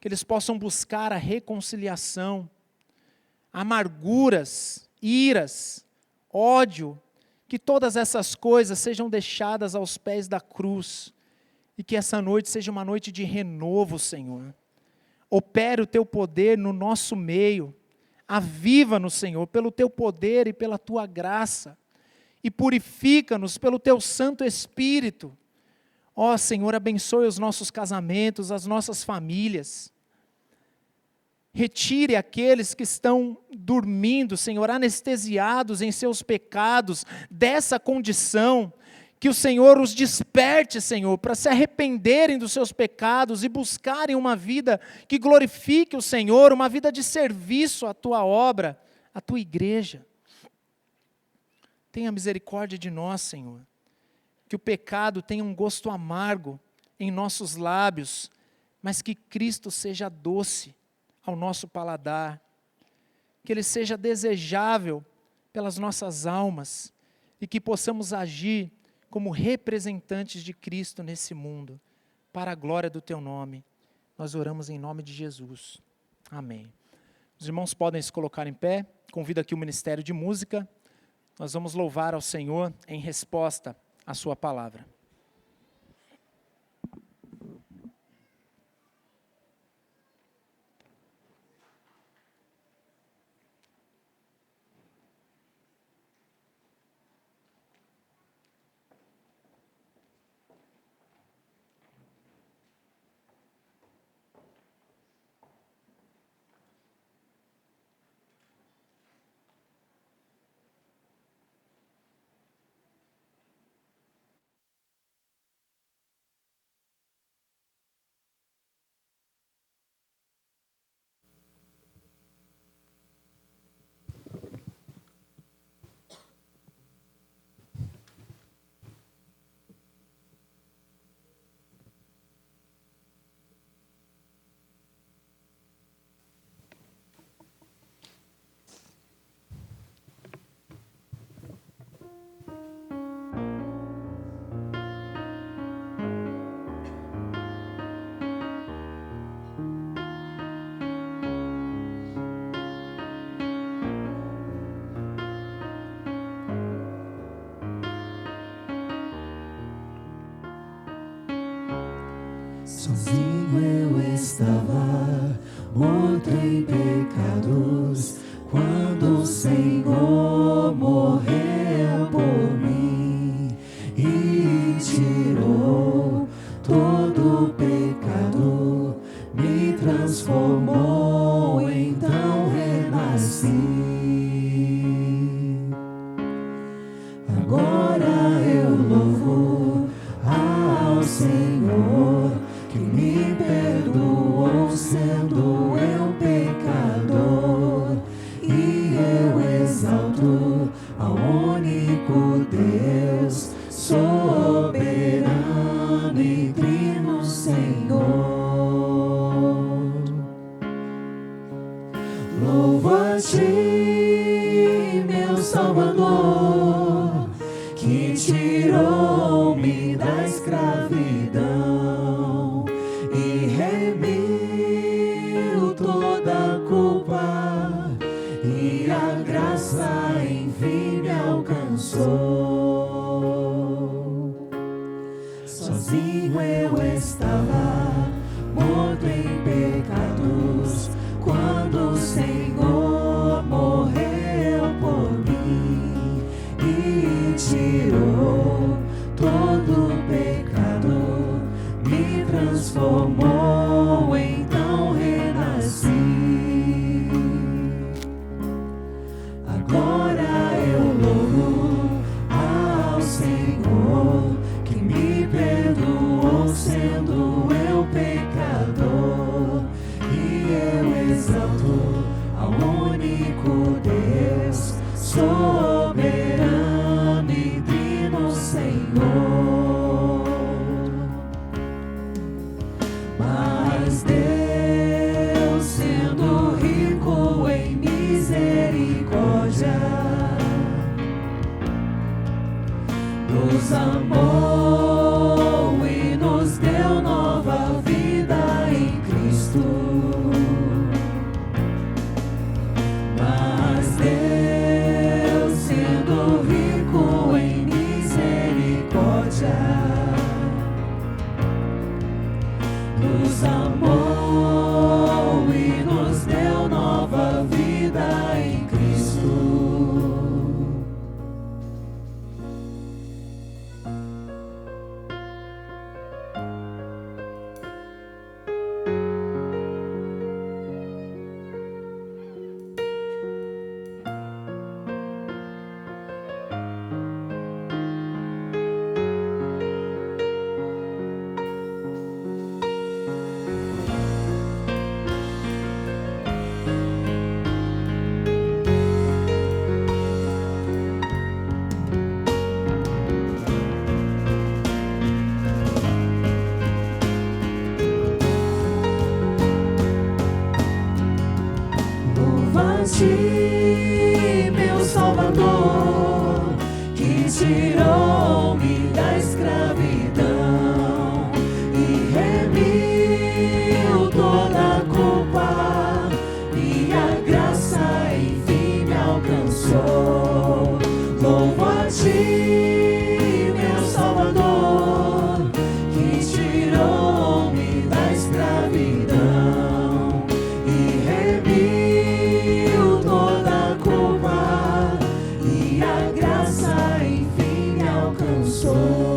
Que eles possam buscar a reconciliação, amarguras, iras, ódio, que todas essas coisas sejam deixadas aos pés da cruz, e que essa noite seja uma noite de renovo, Senhor. Opere o Teu poder no nosso meio, aviva-nos, Senhor, pelo Teu poder e pela Tua graça, e purifica-nos pelo Teu Santo Espírito. Ó Senhor, abençoe os nossos casamentos, as nossas famílias. Retire aqueles que estão dormindo, Senhor, anestesiados em seus pecados, dessa condição. Que o Senhor os desperte, Senhor, para se arrependerem dos seus pecados e buscarem uma vida que glorifique o Senhor, uma vida de serviço à tua obra, à tua igreja. Tenha misericórdia de nós, Senhor. Que o pecado tenha um gosto amargo em nossos lábios, mas que Cristo seja doce ao nosso paladar. Que Ele seja desejável pelas nossas almas e que possamos agir como representantes de Cristo nesse mundo, para a glória do Teu nome. Nós oramos em nome de Jesus. Amém. Os irmãos podem se colocar em pé, convido aqui o Ministério de Música, nós vamos louvar ao Senhor em resposta à sua palavra. Sozinho eu estava, morto em pecados, quando o Senhor morreu por mim e tirou todo o pecado, me transformou, então renasci. Agora eu louvo ao Senhor, que me perdoou sendo eu pecador, e eu exalto ao único Deus, soberano e trino Senhor. Louvo a Ti, meu Salvador, que tirou-me da escravidão e remiu toda a culpa, e a graça enfim me alcançou. Sozinho eu estava, morto em pecados, quando o Senhor morreu por mim e tirou todo o pecado, me transformou, então renasci. Agora eu louvo ao Senhor, que me perdoou sendo eu pecador, e eu exalto ao único Deus, soberano e trino Senhor. Mas Deus, sendo rico em misericórdia, nos amou e nos deu nova vida em Cristo. Mas Deus, sendo rico em misericórdia, nos amou e nos deu nova vida em Cristo. a ti, meu Salvador, que tirou-me da escravidão e remiu toda a culpa, e a graça enfim me alcançou. Louvo a ti, meu Salvador, que tirou-me da escravidão e remiu toda a culpa, e a graça enfim me alcançou.